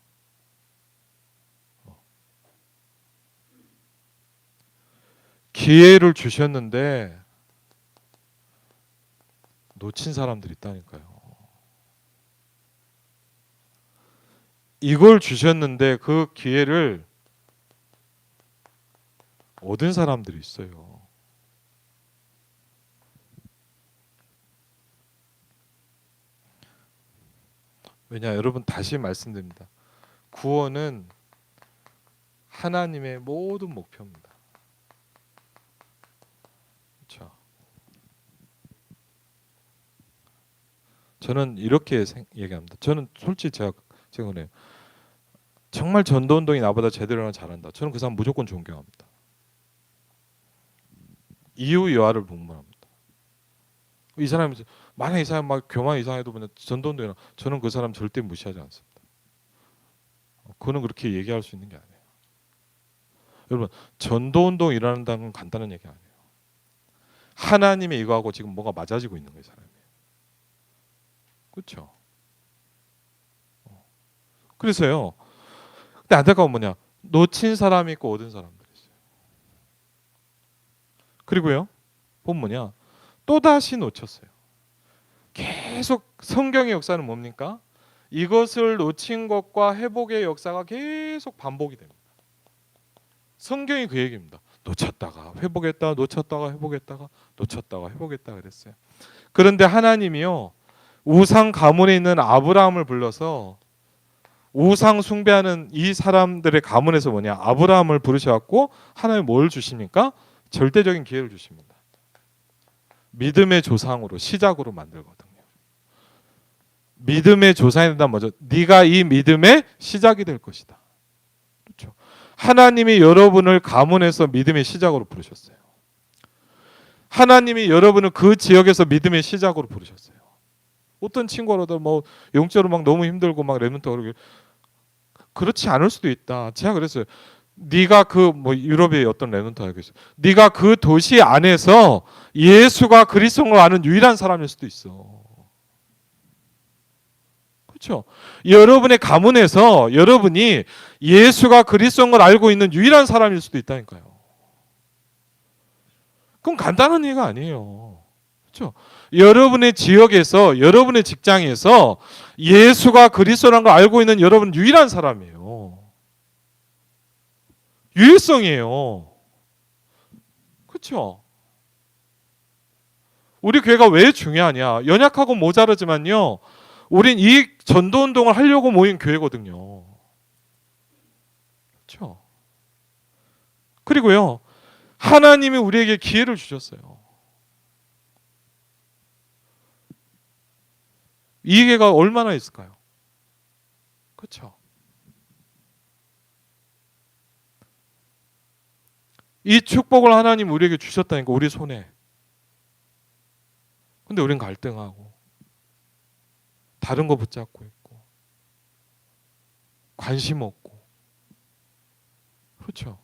기회를 주셨는데 놓친 사람들이 있다니까요. 이걸 주셨는데 그 기회를 얻은 사람들이 있어요. 왜냐 여러분 다시 말씀드립니다. 구원은 하나님의 모든 목표입니다. 그렇죠? 저는 이렇게 얘기합니다. 저는 솔직히 제가 그래요. 정말 전도운동이 나보다 제대로 잘한다. 저는 그 사람 무조건 존경합니다. 이유 여하를 분분합니다. 이 사람이 만약 이 사람 막 교만 이상해도 그냥 전도운동이나 저는 그 사람 절대 무시하지 않습니다. 그는 그렇게 얘기할 수 있는 게 아니에요. 여러분 전도운동 일어난다는 건 간단한 얘기 아니에요. 하나님의 이거하고 지금 뭐가 맞아지고 있는 거예요, 사람이. 그렇죠? 그래서요. 근데 안타까운 뭐냐? 놓친 사람이 있고 얻은 사람들이 있어요. 그리고요. 보면 뭐냐? 또 다시 놓쳤어요. 계속 성경의 역사는 뭡니까? 이것을 놓친 것과 회복의 역사가 계속 반복이 됩니다. 성경이 그 얘기입니다. 놓쳤다가 회복했다가 놓쳤다가 회복했다가 놓쳤다가 회복했다가 그랬어요. 그런데 하나님이요. 우상 가문에 있는 아브라함을 불러서 우상 숭배하는 이 사람들의 가문에서 뭐냐? 아브라함을 부르셔갖고 하나님 뭘 주십니까? 절대적인 기회를 주십니다. 믿음의 조상으로 시작으로 만들거든요. 믿음의 조상이 된다면 뭐죠? 네가 이 믿음의 시작이 될 것이다. 그렇죠? 하나님이 여러분을 가문에서 믿음의 시작으로 부르셨어요. 하나님이 여러분을 그 지역에서 믿음의 시작으로 부르셨어요. 어떤 친구로도 뭐 영적으로 막 너무 힘들고 막 렘넌트 그러고 그렇지 않을 수도 있다. 제가 그랬어요. 네가 그 뭐 유럽의 어떤 렘넌트 알고 있어. 네가 그 도시 안에서 예수가 그리스도를 아는 유일한 사람일 수도 있어. 그렇죠? 여러분의 가문에서 여러분이 예수가 그리스도인 걸 알고 있는 유일한 사람일 수도 있다니까요. 그건 간단한 얘기가 아니에요. 그렇죠? 여러분의 지역에서 여러분의 직장에서 예수가 그리스도라는 걸 알고 있는 여러분 유일한 사람이에요. 유일성이에요. 그렇죠? 우리 교회가 왜 중요하냐? 연약하고 모자르지만요. 우린 이 전도운동을 하려고 모인 교회거든요. 그렇죠? 그리고요. 하나님이 우리에게 기회를 주셨어요. 이 기회가 얼마나 있을까요? 그렇죠? 이 축복을 하나님 우리에게 주셨다니까 우리 손에. 근데 우린 갈등하고 다른 거 붙잡고 있고 관심 없고 그렇죠?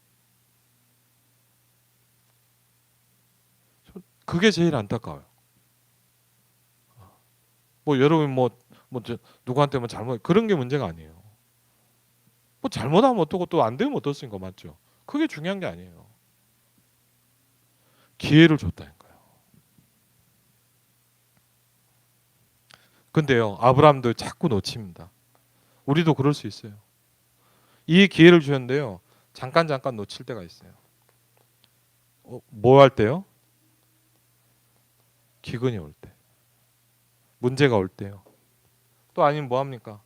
그게 제일 안타까워요. 뭐 여러분 뭐 누구한테 뭐 잘못 그런 게 문제가 아니에요. 뭐 잘못하면 어떻고 또 안 되면 어떻습니까? 맞죠? 그게 중요한 게 아니에요. 기회를 줬다니까요. 근데요, 아브라함도 자꾸 놓칩니다. 우리도 그럴 수 있어요. 이 기회를 주셨는데요, 잠깐 놓칠 때가 있어요. 뭐 할 때요? 기근이 올 때, 문제가 올 때요. 또 아니면 뭐 합니까?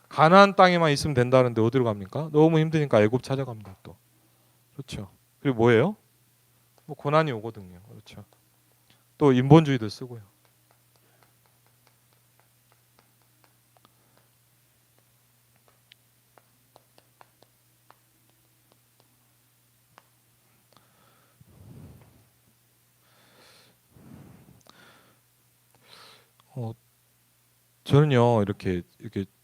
가나안 땅에만 있으면 된다는데 어디로 갑니까? 너무 힘드니까 애굽 찾아갑니다. 또 그렇죠. 그리고 뭐예요? 뭐 고난이 오거든요. 그렇죠. 또 인본주의도 쓰고요. 저는요 이렇게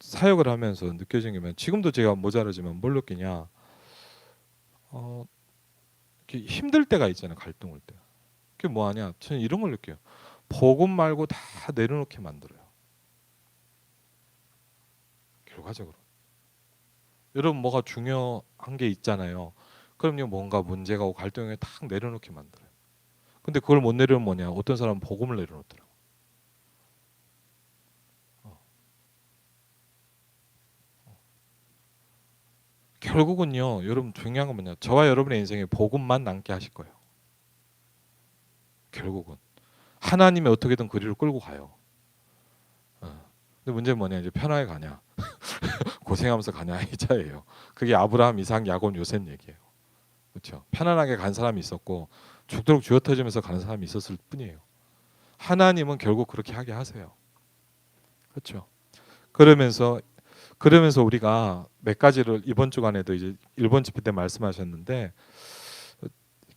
사역을 하면서 느껴진 게 뭐냐면 지금도 제가 모자라지만 뭘 느끼냐? 이렇게 힘들 때가 있잖아요. 갈등 올 때. 그게 뭐하냐? 저는 이런 걸 느껴요. 복음 말고 다 내려놓게 만들어요. 결과적으로. 여러분 뭐가 중요한 게 있잖아요. 그럼요 뭔가 문제가 오고 갈등을 딱 내려놓게 만들어요. 근데 그걸 못 내려면 뭐냐? 어떤 사람은 복음을 내려놓더라고. 결국은요, 여러분 중요한 건 뭐냐? 저와 여러분의 인생에 복음만 남게 하실 거예요. 결국은 하나님이 어떻게든 그리로 끌고 가요. 근데 문제는 뭐냐? 이제 편하게 가냐? 고생하면서 가냐 이 차이예요. 그게 아브라함, 이삭, 야곱, 요셉 얘기예요. 그렇죠? 편안하게 간 사람이 있었고 죽도록 쥐어터지면서 가는 사람이 있었을 뿐이에요. 하나님은 결국 그렇게 하게 하세요. 그렇죠. 그러면서 우리가 몇 가지를 이번 주간에도 이제 일본 집회 때 말씀하셨는데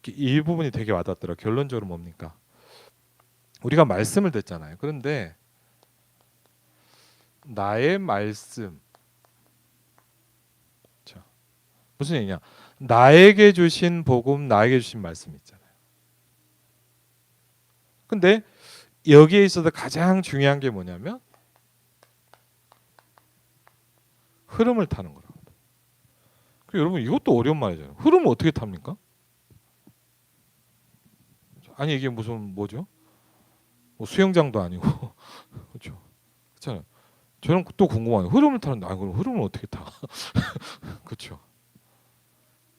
이 부분이 되게 와닿더라. 결론적으로 뭡니까? 우리가 말씀을 듣잖아요. 그런데 나의 말씀, 자, 무슨 얘기냐? 나에게 주신 복음, 나에게 주신 말씀 있잖아요. 근데 여기에 있어서 가장 중요한 게 뭐냐면 흐름을 타는 거라고. 여러분 이것도 어려운 말이잖아요. 흐름을 어떻게 탑니까? 아니 이게 무슨 뭐죠? 뭐 수영장도 아니고 그렇죠. 그렇잖아요. 저는 또 궁금해요. 흐름을 타는데 그럼 흐름을 어떻게 타? 그렇죠.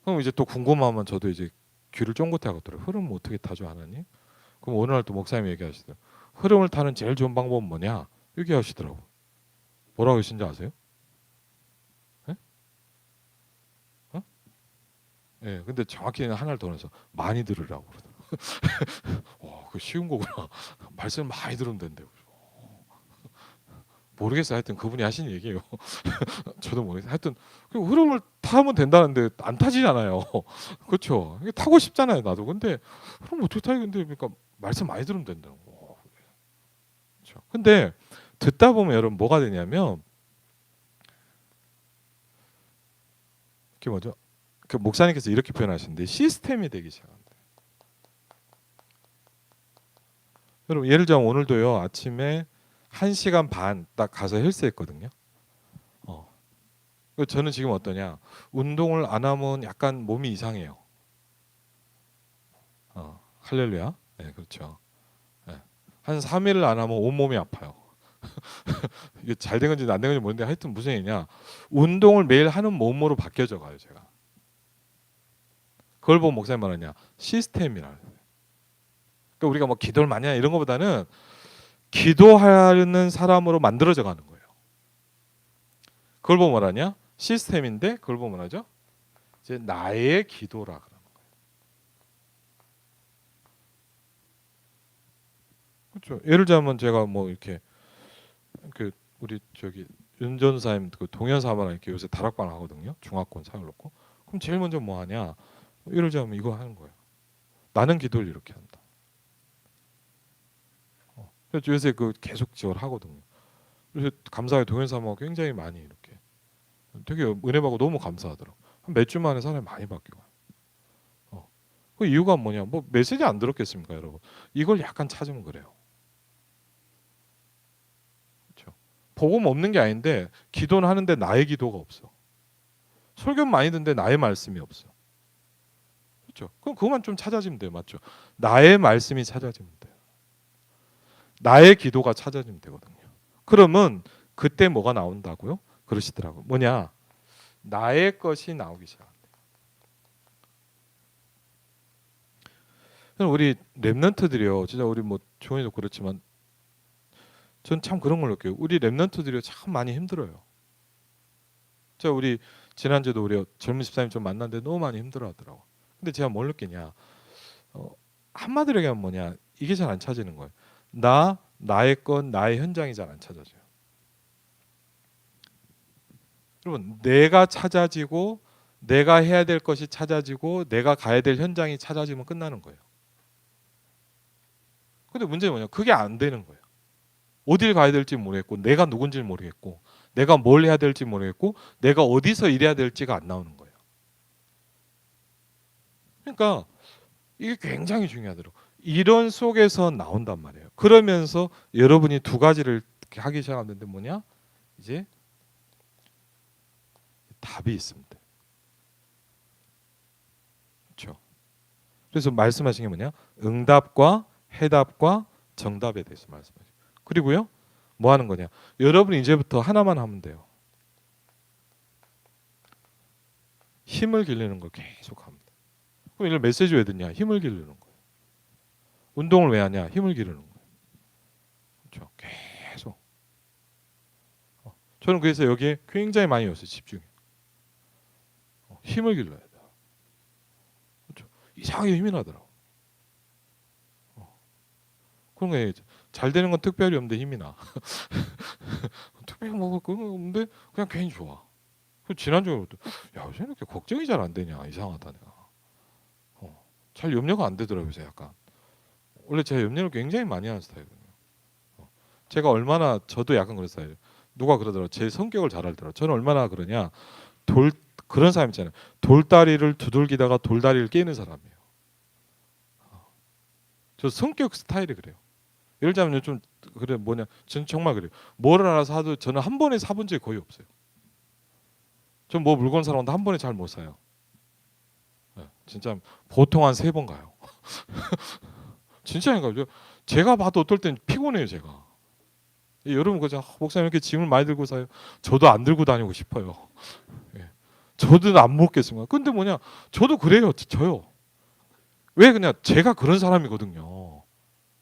그럼 이제 또 궁금하면 저도 이제 귀를 쫑긋해 하거든요. 흐름을 어떻게 타죠 하나님? 그럼 어느 날 또 목사님이 얘기하시더라고요. 흐름을 타는 제일 좋은 방법은 뭐냐? 얘기하시더라고요. 뭐라고 하신지 아세요? 예? 어? 예, 근데 정확히는 하나를 더 넣어서 많이 들으라고 그러더라고요. 그 쉬운 거구나. 말씀 많이 들으면 된대요. 모르겠어요. 하여튼 그분이 하신 얘기예요. 저도 모르겠어요. 하여튼 그 흐름을 타면 된다는데 안 타지잖아요. 그렇죠. 이게 타고 싶잖아요. 나도. 근데 흐름 어떻게 타요? 근데 그러니까 말씀 많이 들으면 된다고. 그렇죠. 근데 듣다 보면 여러분 뭐가 되냐면 그게 뭐죠? 그 목사님께서 이렇게 표현하시는데 시스템이 되기 시작한다. 여러분 예를 들면 오늘도요 아침에 1시간 반 딱 가서 헬스했거든요. 어. 저는 지금 어떠냐? 운동을 안 하면 약간 몸이 이상해요. 할렐루야. 네, 그렇죠. 네. 한 3일을 안 하면 온몸이 아파요. 이게 잘 된 건지 안 된 건지 모르는데 하여튼 무슨 얘기냐? 운동을 매일 하는 몸으로 바뀌어져 가요, 제가. 그걸 보고 목사님 말하냐? 시스템이라. 그러니까 우리가 뭐 기도를 많이 하냐 이런 것보다는 기도하는 사람으로 만들어져 가는 거예요. 그걸 보고 말하냐? 시스템인데 그걸 보고 뭐라죠? 이제 나의 기도라 그러는 거예요. 그렇죠. 예를 들자면 제가 뭐 이렇게 그 우리 저기 윤 전사님 그 동현 사마랑 이렇게 요새 다락방 하거든요. 중화권 사을 놓고. 그럼 제일 먼저 뭐 하냐? 예를 들자면 이거 하는 거예요. 나는 기도를 이렇게 한다. 그래서 요새 그 계속 지원 하거든요. 그래서 감사하게 동현 사마가 굉장히 많이 이렇게 되게 은혜 받고 너무 감사하더라고. 한 몇 주 만에 사람이 많이 바뀌고. 그 이유가 뭐냐? 뭐 메시지 안 들었겠습니까, 여러분? 이걸 약간 찾으면 그래요. 그렇죠. 복음 없는 게 아닌데 기도는 하는데 나의 기도가 없어. 설교는 많이 듣는데 나의 말씀이 없어. 그렇죠. 그럼 그것만 좀 찾아지면 돼요, 맞죠? 나의 말씀이 찾아지면 돼요. 나의 기도가 찾아지면 되거든요. 그러면 그때 뭐가 나온다고요? 그러시더라고요. 뭐냐? 나의 것이 나오기 시작. 우리 렘넌트들이요. 진짜 우리 뭐 조원이도 그렇지만 전 참 그런 걸 느껴요. 우리 렘넌트들이 참 많이 힘들어요. 자, 우리 지난주도 우리 젊은 집사님 좀 만났는데 너무 많이 힘들어하더라고. 근데 제가 뭘 느끼냐? 한마디로 얘기하면 뭐냐? 이게 잘 안 찾지는 거예요. 나의 건, 나의 현장이 잘 안 찾아져요. 여러분, 내가 찾아지고 내가 해야 될 것이 찾아지고 내가 가야 될 현장이 찾아지면 끝나는 거예요. 근데 문제는 뭐냐? 그게 안 되는 거예요. 어딜 가야 될지 모르겠고 내가 누군지 모르겠고 내가 뭘 해야 될지 모르겠고 내가 어디서 일해야 될지가 안 나오는 거예요. 그러니까 이게 굉장히 중요하더라고요. 이런 속에서 나온단 말이에요. 그러면서 여러분이 두 가지를 하기 시작하는데 뭐냐? 이제 답이 있습니다. 그렇죠? 그래서 말씀하신 게 뭐냐? 응답과 해답과 정답에 대해서 말씀하시죠. 그리고요. 뭐 하는 거냐? 여러분이 이제부터 하나만 하면 돼요. 힘을 기르는 걸 계속 합니다. 그럼 이런 메시지 왜 듣냐? 힘을 기르는 거예요. 운동을 왜 하냐? 힘을 기르는 거예요. 그렇죠? 계속. 저는 그래서 여기에 굉장히 많이 왔어요. 집중해. 힘을 길러야 돼. 그렇죠? 이상하게 힘이 나더라고. 그런 거예요. 잘 되는 건 특별히 없는데 힘이 나. 특별히 뭐 그런 거 없는데 그냥 괜히 좋아. 지난주에 야, 쟤 이렇게 걱정이 잘 안 되냐, 이상하다 내가. 잘 염려가 안 되더라고요, 제가 약간. 원래 제가 염려를 굉장히 많이 하는 스타일이거든요. 제가 얼마나 저도 약간 그런 스타일. 누가 그러더라고, 제 성격을 잘 알더라고. 저는 얼마나 그러냐, 돌 그런 사람 있잖아요. 돌다리를 두들기다가 돌다리를 깨는 사람이에요. 저 성격 스타일이 그래요. 예를 들자면 좀 그래 뭐냐, 전 정말 그래요. 뭐를 알아서 하도 저는 한 번에 사본 적이 거의 없어요. 전 뭐 물건 사러 온다 한 번에 잘 못 사요. 네, 진짜 보통 한 3번 가요. 진짜인가요? 제가 봐도 어떨 땐 피곤해요, 제가. 여러분 그죠? 목사님 이렇게 짐을 많이 들고 사요. 저도 안 들고 다니고 싶어요. 예. 저도 안 먹겠습니다. 근데 뭐냐, 저도 그래요, 저요. 왜 그냥 제가 그런 사람이거든요.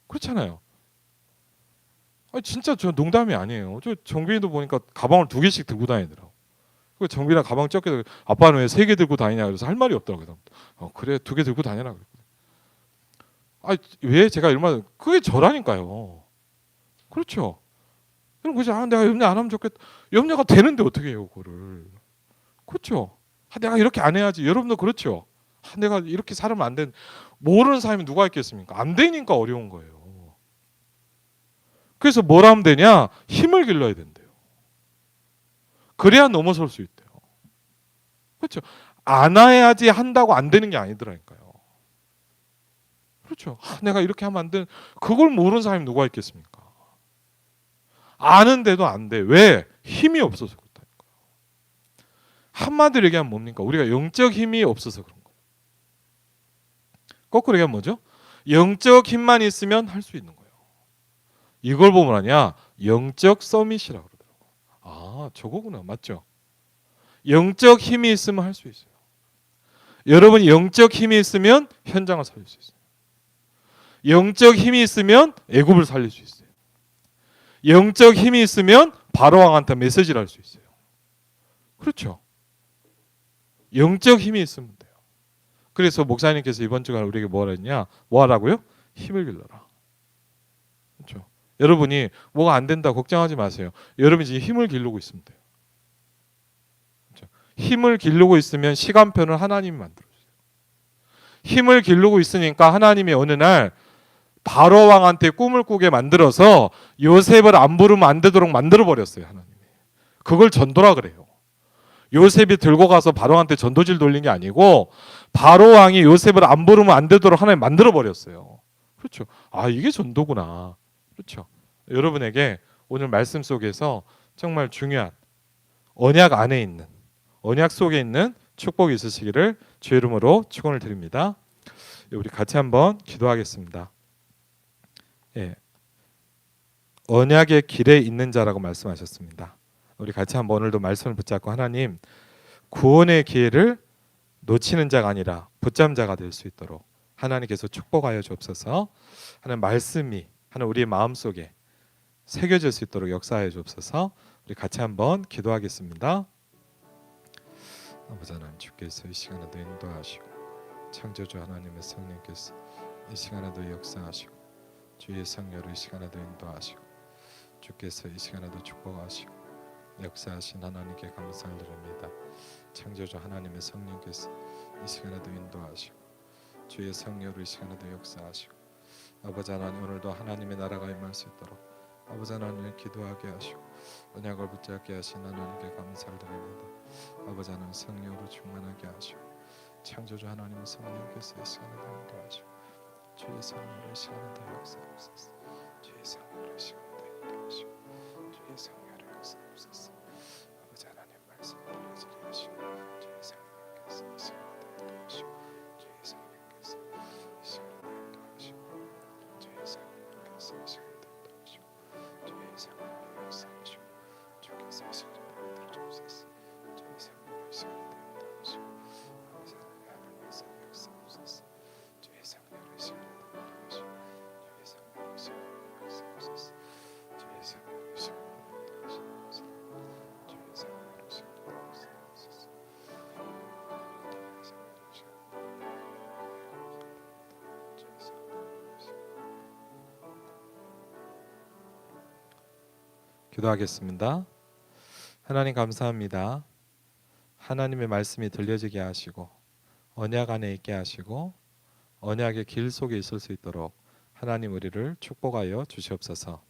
그렇잖아요. 아니, 진짜 저 농담이 아니에요. 저 정빈이도 보니까 가방을 2개씩 들고 다니더라고. 그 정빈이랑 가방 적게 아빠는 왜 3개 들고 다니냐 그래서 할 말이 없더라고요. 그래 2개 들고 다녀라 그랬거든요. 왜 제가 이런 말, 그게 저라니까요. 그렇죠. 그럼 그죠? 내가 염려 안 하면 좋겠다. 염려가 되는데 어떻게 해요, 그거를? 그렇죠. 내가 이렇게 안 해야지. 여러분도 그렇죠. 내가 이렇게 살면 안 된. 모르는 사람이 누가 있겠습니까? 안 되니까 어려운 거예요. 그래서 뭘 하면 되냐? 힘을 길러야 된대요. 그래야 넘어설 수 있대요. 그렇죠. 안 해야지 한다고 안 되는 게 아니더라니까요. 그렇죠. 내가 이렇게 하면 안 되는. 그걸 모르는 사람이 누가 있겠습니까? 아는데도 안 돼. 왜? 힘이 없어서 그렇다니까요. 한마디로 얘기하면 뭡니까? 우리가 영적 힘이 없어서 그런 거예요. 거꾸로 얘기하면 뭐죠? 영적 힘만 있으면 할 수 있는 거예요. 이걸 보면 아니야, 영적 서밋이라고 그러더라고. 아, 저거구나. 맞죠? 영적 힘이 있으면 할 수 있어요. 여러분이 영적 힘이 있으면 현장을 살릴 수 있어요. 영적 힘이 있으면 애굽을 살릴 수 있어요. 영적 힘이 있으면 바로 왕한테 메시지를 할 수 있어요. 그렇죠? 영적 힘이 있으면 돼요. 그래서 목사님께서 이번 주간 우리에게 뭐라 했냐? 뭐 하라고요? 힘을 길러라. 그렇죠? 여러분이 뭐가 안 된다 걱정하지 마세요. 여러분이 지금 힘을 기르고 있으면 돼요. 그렇죠? 힘을 기르고 있으면 시간표는 하나님이 만들어주세요. 힘을 기르고 있으니까 하나님이 어느 날 바로 왕한테 꿈을 꾸게 만들어서 요셉을 안 부르면 안 되도록 만들어 버렸어요, 하나님이. 그걸 전도라 그래요. 요셉이 들고 가서 바로한테 전도질 돌린 게 아니고 바로 왕이 요셉을 안 부르면 안 되도록 하나님 만들어 버렸어요. 그렇죠. 이게 전도구나. 그렇죠. 여러분에게 오늘 말씀 속에서 정말 중요한 언약 안에 있는, 언약 속에 있는 축복이 있으시기를 주의 이름으로 축원을 드립니다. 우리 같이 한번 기도하겠습니다. 예. 언약의 길에 있는 자라고 말씀하셨습니다. 우리 같이 한번 오늘도 말씀을 붙잡고 하나님, 구원의 기회를 놓치는 자가 아니라 붙잡는 자가 될 수 있도록 하나님께서 축복하여 주옵소서. 하는 말씀이 하는 우리의 마음속에 새겨질 수 있도록 역사하여 주옵소서. 우리 같이 한번 기도하겠습니다. 아버지 하나님, 주께서 이 시간에도 인도하시고 창조주 하나님의 성령께서 이 시간에도 역사하시고 주의 성령을 이 시간에도 인도하시고 주께서 이 시간에도 축복하시고 역사하신 하나님께 감사를 드립니다. 창조주 하나님의 성령께서 이 시간에도 인도하시고 주의 성령으로 이 시간에도 역사하시고 아버지 하나님, 오늘도 하나님의 나라가 임할 수 있도록 아버지 하나님을 기도하게 하시고 언약을 붙잡게 하신 하나님께 감사를 드립니다. 아버지 하나님, 성령으로 충만하게 하시고 창조주 하나님의 성령께서 이 시간에도 인도하시고 주의 성령으로 이 시간에도 역사하옵소서. 주의 성령으로 이 시간에도 인도하시고 주의 성령으로 역사하옵소서. 아버지 하나님, 말씀 들려지게 하시고 주의 성령께서 이 시간에도 인도하시고 주의 성령께서 이 시간에도 인도하시고 주의 성령께서 이 시간에도 인도하시고 주의 성령으로 역사하시고 주께서 이 시간에도 인도하옵소서. 주의 성령으로 이 시간에도 인도하시고 아버지 하나님께서 역사하옵소서. 주의 성령으로 이 시간에도 인도하시고 주의 성령으로 이 시간에도 역사하옵소서. 주의 성령으로 이 시간에도 인도하시옵소서. 주의 성령으로 이 시간에도 역사하옵소서. 기도하겠습니다. 하나님 감사합니다. 하나님의 말씀이 들려지게 하시고 언약 안에 있게 하시고 언약의 길 속에 있을 수 있도록 하나님 우리를 축복하여 주시옵소서.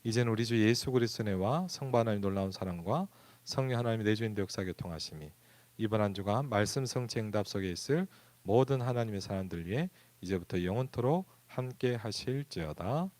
이제는 우리 주 예수 그리스도의 은혜와 성부 하나님 놀라운 사랑과 성령 하나님의 내주인도 역사 교통하심이 이번 한 주간 말씀 성취 응답 속에 있을 모든 하나님의 사람들 위해 이제부터 영원토록 함께 하실지어다.